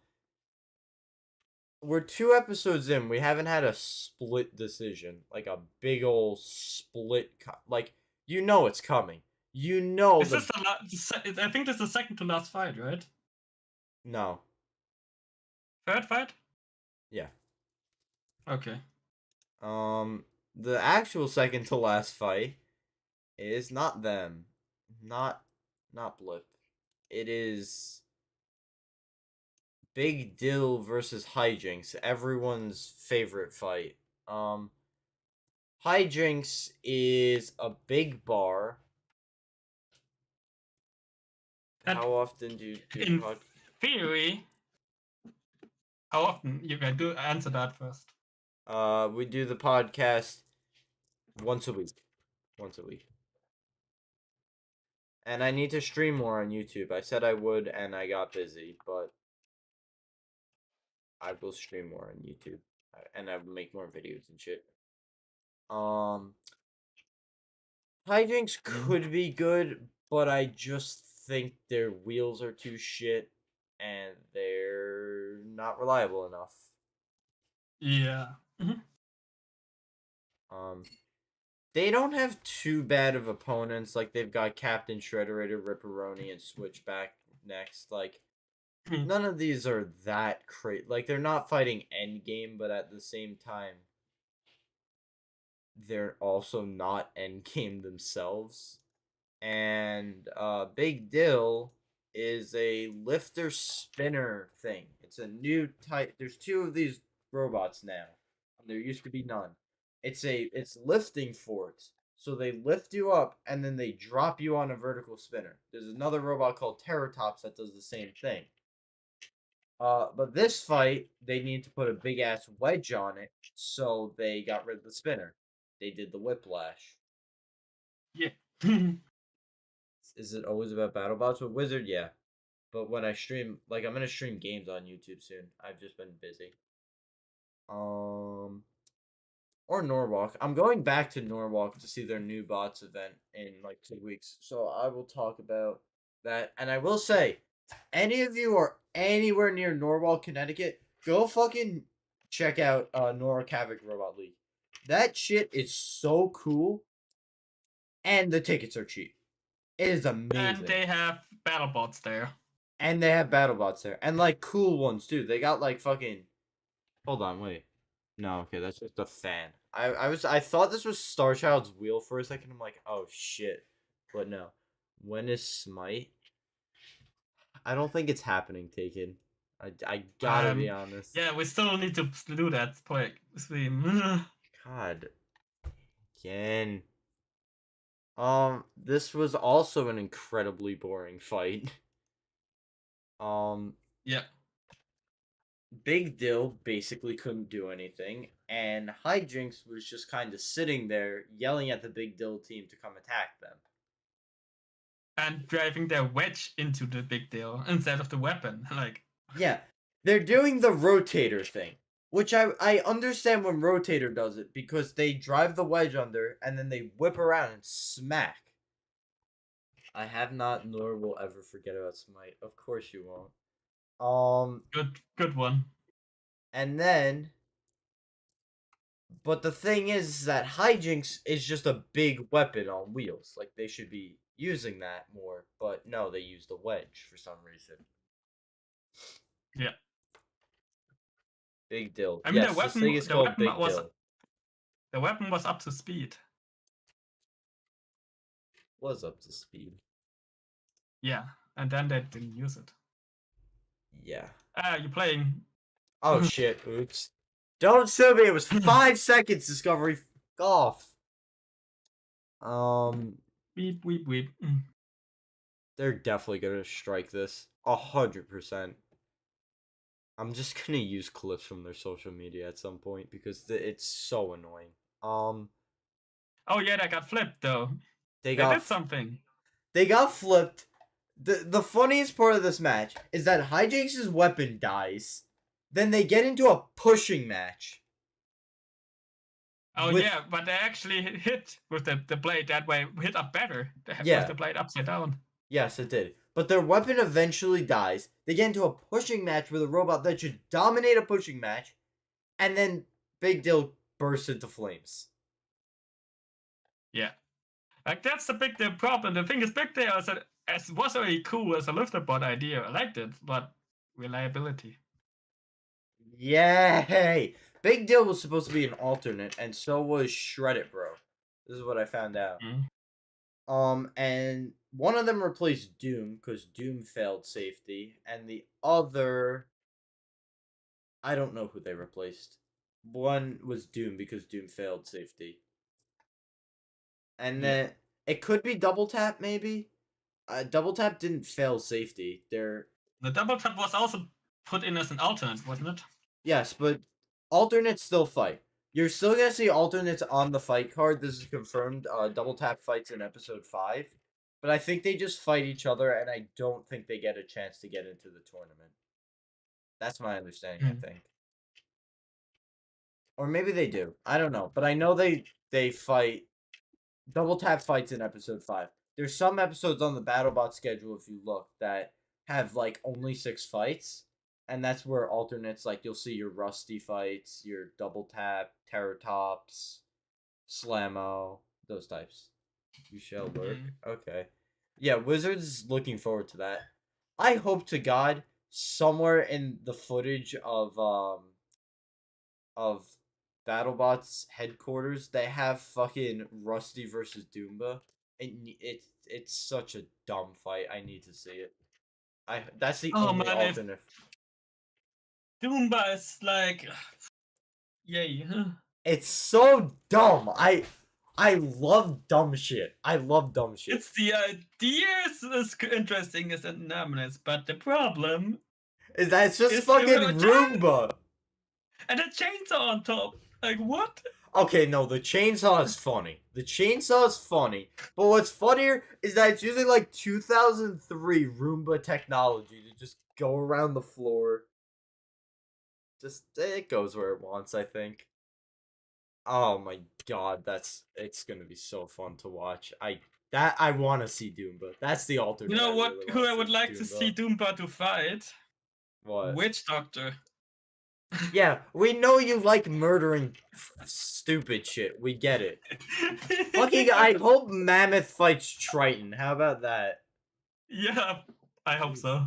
we're 2 episodes in. We haven't had a split decision, like a big old split. Like you know it's coming. You know Is this the last? I think this is the second to last fight, right? No. Third fight? Yeah. Okay. The actual second to last fight is not them, not Blip. It is Big Dill versus Hijinx, everyone's favorite fight. Hijinx is a big bar. How often do you do in theory? How often? You can do answer that first. We do the podcast once a week. Once a week. And I need to stream more on YouTube. I said I would, and I got busy, but I will stream more on YouTube, and I will make more videos and shit. Hijinks could be good, but I just think their wheels are too shit, and they're not reliable enough. Yeah. They don't have too bad of opponents. Like they've got Captain Shredderator, Ripperoni, and Switchback next. Like none of these are that crazy. Like they're not fighting Endgame, but at the same time, they're also not Endgame themselves. And Big Dill is a lifter spinner thing. It's a new type. There's 2 of these robots now. There used to be none. It's lifting forks. So they lift you up and then they drop you on a vertical spinner. There's another robot called Terratops that does the same thing. But this fight, they need to put a big ass wedge on it, so they got rid of the spinner. They did the whiplash. Yeah. Is it always about Battlebots with Wizard? Yeah. But when I stream, like I'm gonna stream games on YouTube soon. I've just been busy. Or Norwalk. I'm going back to Norwalk to see their new bots event in like 2 weeks. So I will talk about that. And I will say, any of you are anywhere near Norwalk, Connecticut, go fucking check out Norwalk Havoc Robot League. That shit is so cool. And the tickets are cheap. It is amazing. And they have Battlebots there. And they have Battlebots there. And like cool ones too. They got like fucking Hold on, wait. No, okay, that's just a fan. I thought this was Starchild's wheel for a second. I'm like, oh shit. But no. When is Smite? I don't think it's happening, Taken. I gotta be honest. Yeah, we still need to do that stream. God. Again. This was also an incredibly boring fight. Yeah. Big Dill basically couldn't do anything, and Hijinx was just kind of sitting there yelling at the Big Dill team to come attack them. And driving their wedge into the Big Dill instead of the weapon. Like, yeah, they're doing the rotator thing, which I understand when rotator does it, because they drive the wedge under and then they whip around and smack. I have not, nor will ever forget about Smite. Of course you won't. Good one. And then, but the thing is that Hijinx is just a big weapon on wheels. Like they should be using that more, but no, they use the wedge for some reason. Yeah. Big Dill. I mean, yes, this thing is called Big Dill. The weapon was up to speed. Was up to speed. Yeah, and then they didn't use it. Yeah. You're playing. Oh shit! Oops. Don't sue me. It was 5 seconds. Discovery. Off. Weep, weep, weep. They're definitely gonna strike this. 100%. I'm just gonna use clips from their social media at some point because it's so annoying. Oh yeah, that got flipped though. They did something. They got flipped. The funniest part of this match is that Hijinx's weapon dies. Then they get into a pushing match. Oh yeah, but they actually hit with the blade that way. Hit up better. With the blade upside down. Yes, it did. But their weapon eventually dies. They get into a pushing match with a robot that should dominate a pushing match. And then Big Dill bursts into flames. Yeah. Like, that's the problem. The thing is, Big Dill was very cool as a lifter bot idea. I liked it, but reliability. Yay! Big Dill was supposed to be an alternate, and so was Shred It Bro. This is what I found out. And one of them replaced Doom, because Doom failed safety, and the other... I don't know who they replaced. One was Doom, because Doom failed safety. And then it could be Double Tap, maybe? Double Tap didn't fail safety. The Double Tap was also put in as an alternate, wasn't it? Yes, but alternates still fight. You're still gonna see alternates on the fight card. This is confirmed. Double Tap fights in episode 5. But I think they just fight each other, and I don't think they get a chance to get into the tournament. That's my understanding, I think. Or maybe they do. I don't know. But I know they fight. Double Tap fights in episode 5. There's some episodes on the Battlebot schedule, if you look, that have like only 6 fights. And that's where alternates, like, you'll see your Rusty fights, your Double Tap, Terratops, Slammo, those types. You shall lurk. Okay. Yeah, Wizards looking forward to that. I hope to God somewhere in the footage of Battlebots headquarters they have fucking Rusty versus Doomba. It's such a dumb fight. I need to see it. That's the only alternate. Doomba is like, yay. It's so dumb. I love dumb shit. I love dumb shit. It's the idea is interesting as anomalous, but the problem is that it's just fucking Roomba. And a chainsaw on top. Like, what? Okay, no, the chainsaw is funny. The chainsaw is funny. But what's funnier is that it's using like 2003 Roomba technology to just go around the floor. Just, it goes where it wants, I think. Oh my god, it's gonna be so fun to watch. I want to see Doomba. That's the alternate. You know what? Really who I would like to see Doomba to fight? What? Witch Doctor. Yeah, we know you like murdering stupid shit. We get it. Fucking, I hope Mammoth fights Triton. How about that? Yeah, I hope so.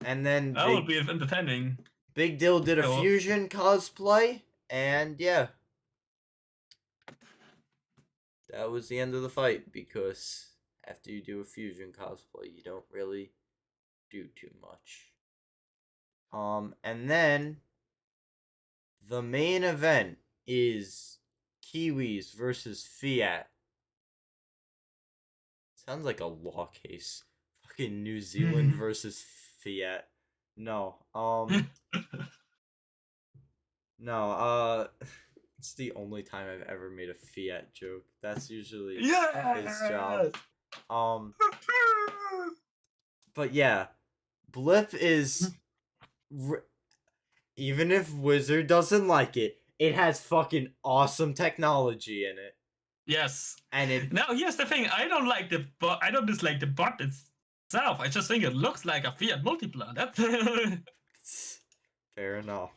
And then that would be entertaining. Big Dill did a fusion cosplay, and yeah. That was the end of the fight, because after you do a fusion cosplay, you don't really do too much. And then the main event is Kiwis versus Fiat. Sounds like a law case. Fucking New Zealand versus Fiat. No. No, it's the only time I've ever made a Fiat joke. That's usually his job. But yeah, Blip is even if Wizard doesn't like it, it has fucking awesome technology in it. Yes. And it now here's the thing, I don't like the bot. I don't dislike the bot itself. I just think it looks like a Fiat Multipla. That's fair enough.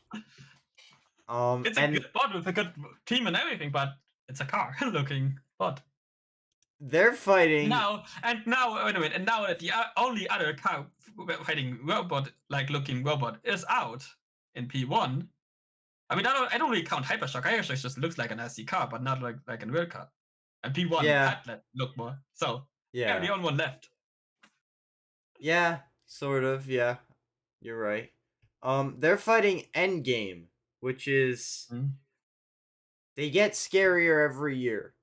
It's a good bot with a good team and everything, but it's a car looking bot. They're fighting now, and now wait a minute, and now that the only other car fighting robot like looking robot is out in P1. I mean, I don't really count Hypershock. Hypershock just looks like an SC car, but not like a real car. And P1 had that look more. So yeah, the only one left. Yeah, sort of. Yeah, you're right. They're fighting Endgame, which is they get scarier every year,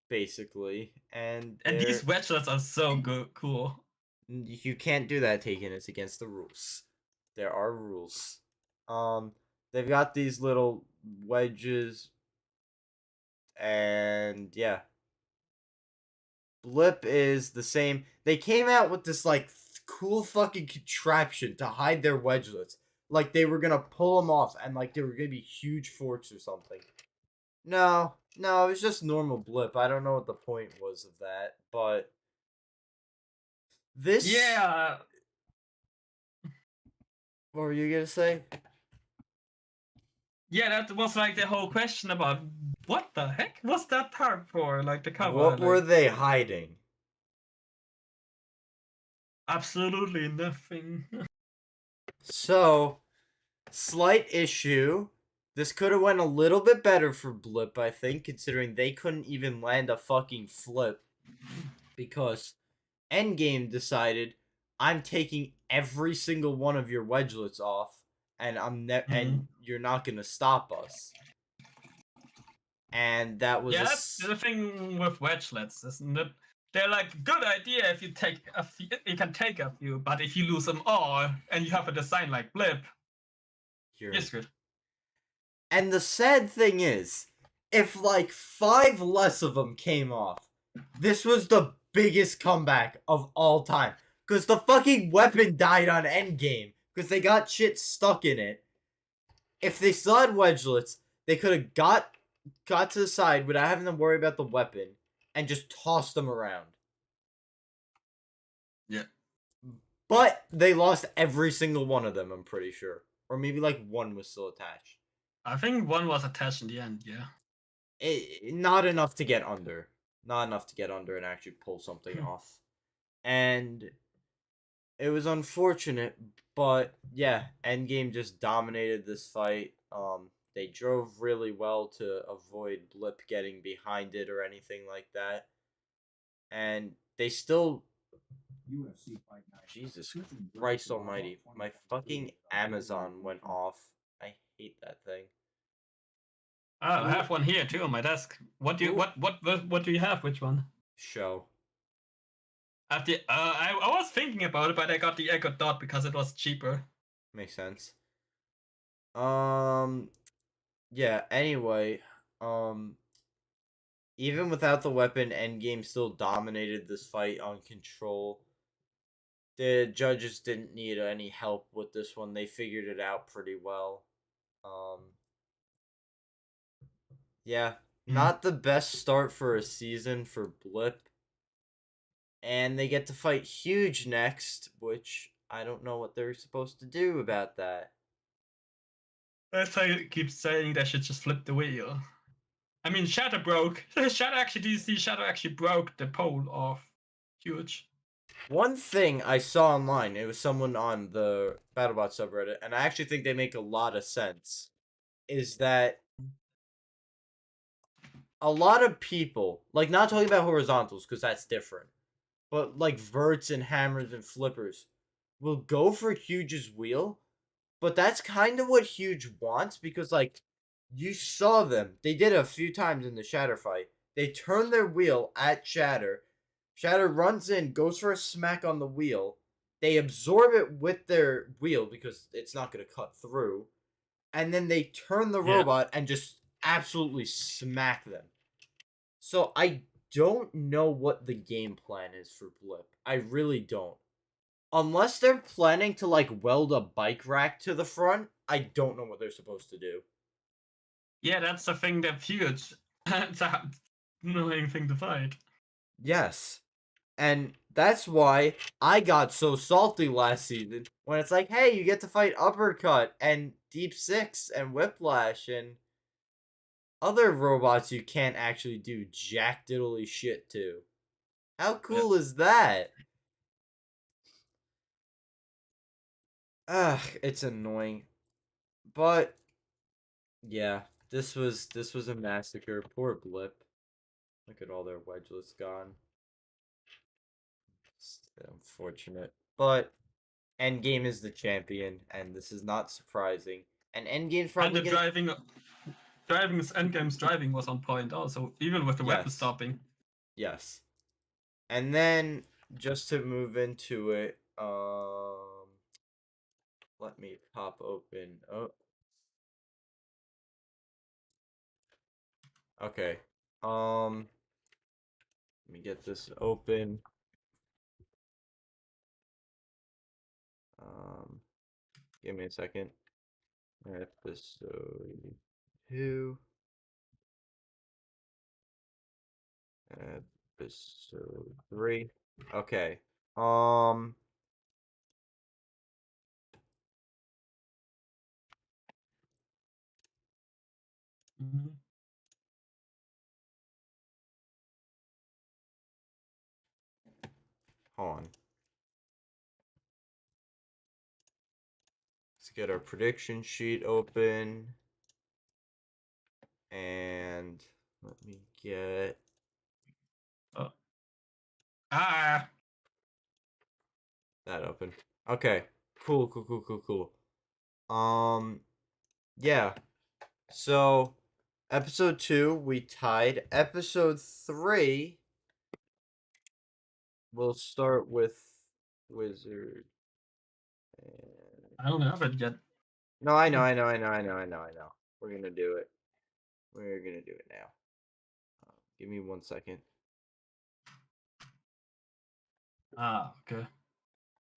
basically, and these wedges are so cool. You can't do that, Taken. It's against the rules. There are rules. They've got these little wedges, And yeah. Blip is the same. They came out with this like cool fucking contraption to hide their wedgelets. Like they were gonna pull them off and like they were gonna be huge forks or something. No, it was just normal Blip. I don't know what the point was of that, but this. Yeah. What were you gonna say? Yeah, that was like the whole question about what the heck was that part for? Like the cover. What were they hiding? Absolutely nothing. So, slight issue. This could have went a little bit better for Blip, I think, considering they couldn't even land a fucking flip. Because Endgame decided, I'm taking every single one of your wedgelets off, and and you're not gonna stop us. And that was that's the thing with wedgelets, isn't it? They're like good idea if you take a few, you can take a few, but if you lose them all and you have a design like Blip, you're screwed. And the sad thing is, if like 5 less of them came off, this was the biggest comeback of all time. Because the fucking weapon died on Endgame. Because they got shit stuck in it. If they still had wedgelets, they could have got to the side without having to worry about the weapon. And just tossed them around. Yeah. But they lost every single one of them, I'm pretty sure. Or maybe like one was still attached. I think one was attached in the end, yeah. Not enough to get under. Not enough to get under and actually pull something off. And it was unfortunate, but yeah, Endgame just dominated this fight. They drove really well to avoid Blip getting behind it or anything like that. And they still Jesus Christ almighty. My fucking Amazon went off. I hate that thing. Oh, I have one here too on my desk. What do you what do you have? Which one? Show. I was thinking about it, but I got the Echo Dot because it was cheaper. Makes sense. Yeah, anyway, even without the weapon, Endgame still dominated this fight on control. The judges didn't need any help with this one. They figured it out pretty well. Yeah, not the best start for a season for Blip. And they get to fight Huge next, which I don't know what they're supposed to do about that. That's why I keep saying they should just flip the wheel. I mean, Shadow broke. Shadow actually broke the pole off. Huge. One thing I saw online, it was someone on the Battlebots subreddit, and I actually think they make a lot of sense, is that a lot of people, like not talking about horizontals because that's different, but like verts and hammers and flippers will go for Huge's wheel, but that's kind of what Huge wants because like you saw them, they did it a few times in the Shatter fight. They turn their wheel at Shatter. Shatter runs in, goes for a smack on the wheel. They absorb it with their wheel because it's not going to cut through. And then they turn the robot and just absolutely smack them. So I don't know what the game plan is for Blip. I really don't. Unless they're planning to like weld a bike rack to the front, I don't know what they're supposed to do. Yeah, that's the thing that's huge. It's a annoying thing to fight. Yes. And that's why I got so salty last season when it's like, hey, you get to fight Uppercut and Deep Six and Whiplash and other robots you can't actually do jack diddly shit to. How cool is that? Ugh, it's annoying. But yeah, this was a massacre. Poor Blip. Look at all their wedgelets gone. It's unfortunate. But Endgame is the champion, and this is not surprising. And Endgame's probably and the Endgame's driving was on point also, even with the weapon stopping. Yes. And then just to move into it, let me pop open. Oh. Okay. Let me get this open. Give me a second. Episode 2. Episode 3. Okay. Um. Hold on. Let's get our prediction sheet open. And let me get that open. Okay. Cool. Yeah. So episode 2 we tied. Episode 3 we'll start with Wizard. I don't have it yet. No, I know. We're gonna do it. We're gonna do it now. Give me 1 second. Okay.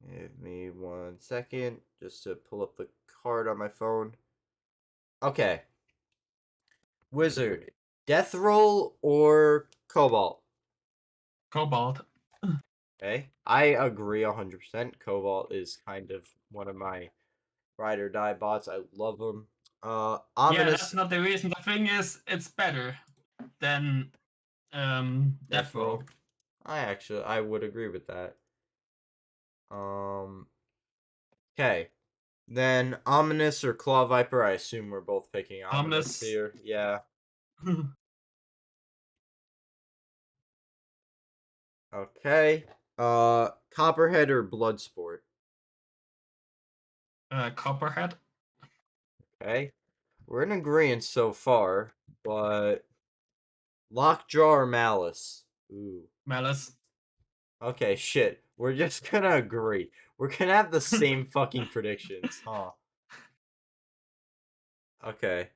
Give me 1 second just to pull up the card on my phone. Okay. Wizard, Death Roll or Cobalt? Cobalt. Okay. I agree 100%. Cobalt is kind of one of my ride or die bots. I love them. Yeah, Ominous. that's not the reason. The thing is, it's better than Death Roll. I would agree with that. Okay. Then Ominous or Claw Viper. I assume we're both picking Ominous here. Yeah. Okay. Copperhead or Bloodsport? Copperhead. Okay. We're in agreement so far, but Lockjaw or Malice? Ooh. Malice. Okay, shit. We're just gonna agree. We're gonna have the same fucking predictions, huh? Okay.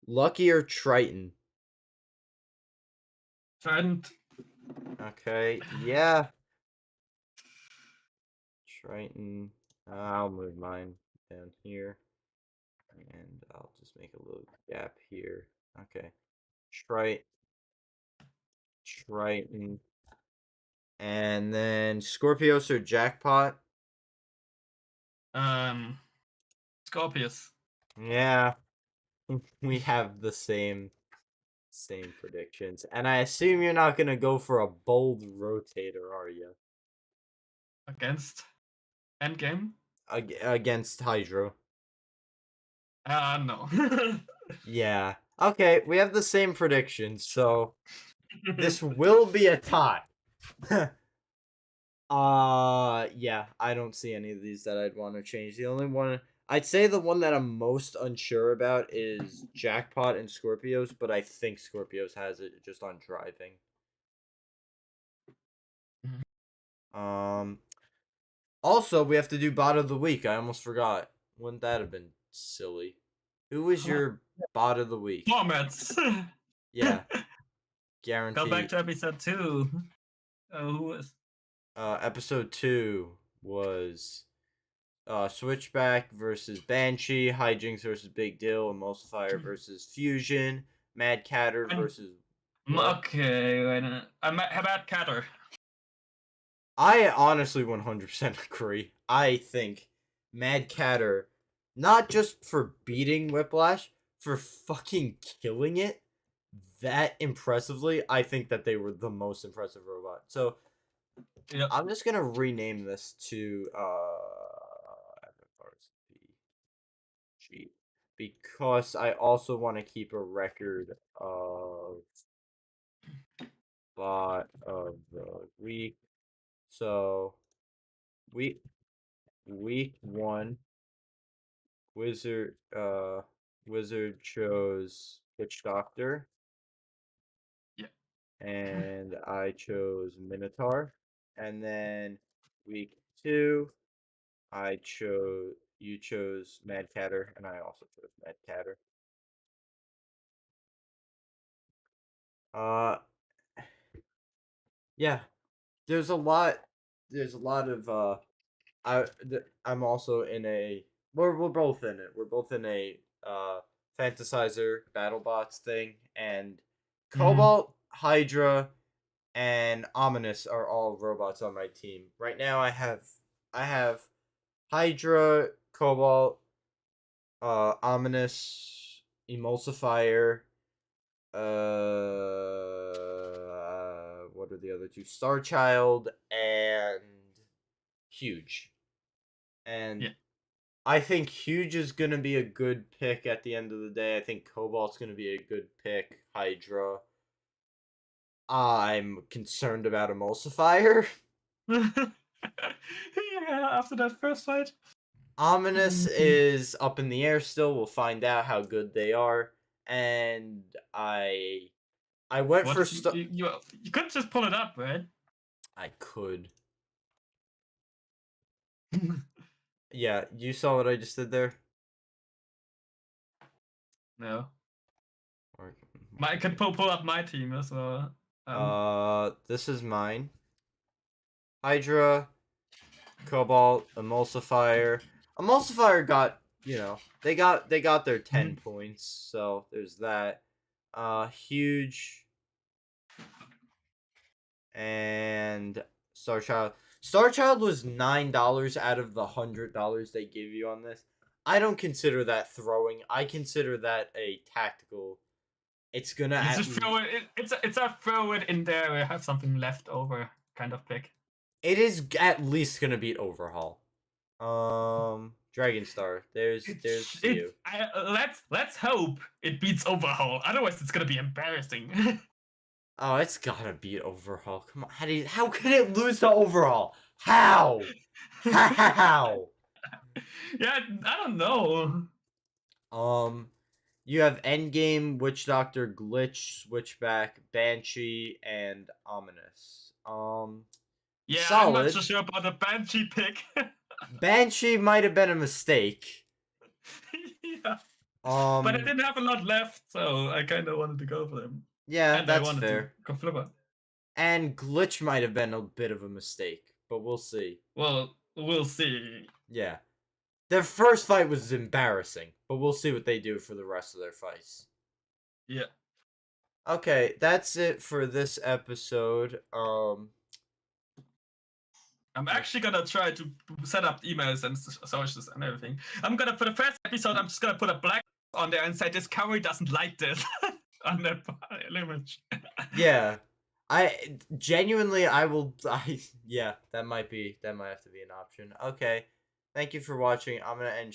Lucky or Triton? Trident. Okay, yeah. Triton. I'll move mine down here. And I'll just make a little gap here. Okay. Triton. And then Scorpios or Jackpot? Scorpius. Yeah. We have the same predictions. And I assume you're not gonna go for a bold rotator, are you? Against Endgame? Against Hydro. No. Yeah. Okay, we have the same predictions, so this will be a tie. Yeah, I don't see any of these that I'd want to change. The only one I'd say the one that I'm most unsure about is Jackpot and Scorpios, but I think Scorpios has it just on driving. Also, we have to do bot of the week. I almost forgot. Wouldn't that have been silly? Who was your bot of the week? Moments. Yeah. Guaranteed. Go back to episode 2. Who was? Episode 2 was Switchback versus Banshee, Hijinx versus Big Dill, Emulsifier versus Fusion, MadCatter versus. Okay, wait a minute. MadCatter. I honestly 100% agree. I think MadCatter, not just for beating Whiplash, for fucking killing it that impressively, I think that they were the most impressive robot. So, yep. I'm just gonna rename this to FFRCP because I also want to keep a record of bot of the week. So, week 1, Wizard chose Witch Doctor. Yeah. And I chose Minotaur. And then week 2, you chose MadCatter, and I also chose MadCatter. Yeah, there's a lot of I'm also in a we're both in it. We're both in a fantasizer Battlebots thing, and Cobalt, Hydra, and Ominous are all robots on my team. Right now I have Hydra, Cobalt, Ominous, Emulsifier, what are the other two? Starchild and Huge. And I think Huge is gonna be a good pick at the end of the day. I think Cobalt's gonna be a good pick. Hydra. I'm concerned about Emulsifier. Yeah, after that first fight. Ominous is up in the air still. We'll find out how good they are. And I went for you could just pull it up, right? I could. Yeah, you saw what I just did there? No. I could pull up my team as well. This is mine. Hydra, Cobalt, Emulsifier. Emulsifier got, they got their 10 points, so there's that. Huge and Starchild. Starchild was $9 out of the $100 they give you on this. I don't consider that throwing. I consider that a tactical. It's gonna. You just throw it. It's a throw it in there. We have something left over kind of pick. It is at least gonna beat Overhaul. Dragon Star. There's you. Let's hope it beats Overhaul. Otherwise, it's gonna be embarrassing. Oh, it's gotta beat Overhaul. Come on, how could it lose to Overhaul? How? How? Yeah, I don't know. You have Endgame, Witch Doctor, Glitch, Switchback, Banshee, and Ominous. Yeah, solid. I'm not so sure about the Banshee pick. Banshee might have been a mistake. Yeah. But I didn't have a lot left, so I kind of wanted to go for them. Yeah, and that's fair. Go Flipper. And Glitch might have been a bit of a mistake, but we'll see. Well, we'll see. Yeah. Their first fight was embarrassing, but we'll see what they do for the rest of their fights. Yeah. Okay, that's it for this episode. I'm actually gonna try to set up emails and socials and everything. For the first episode, I'm just gonna put a black on there and say Discovery doesn't like this on that image. Yeah. Yeah, that might have to be an option. Okay. Thank you for watching. I'm gonna end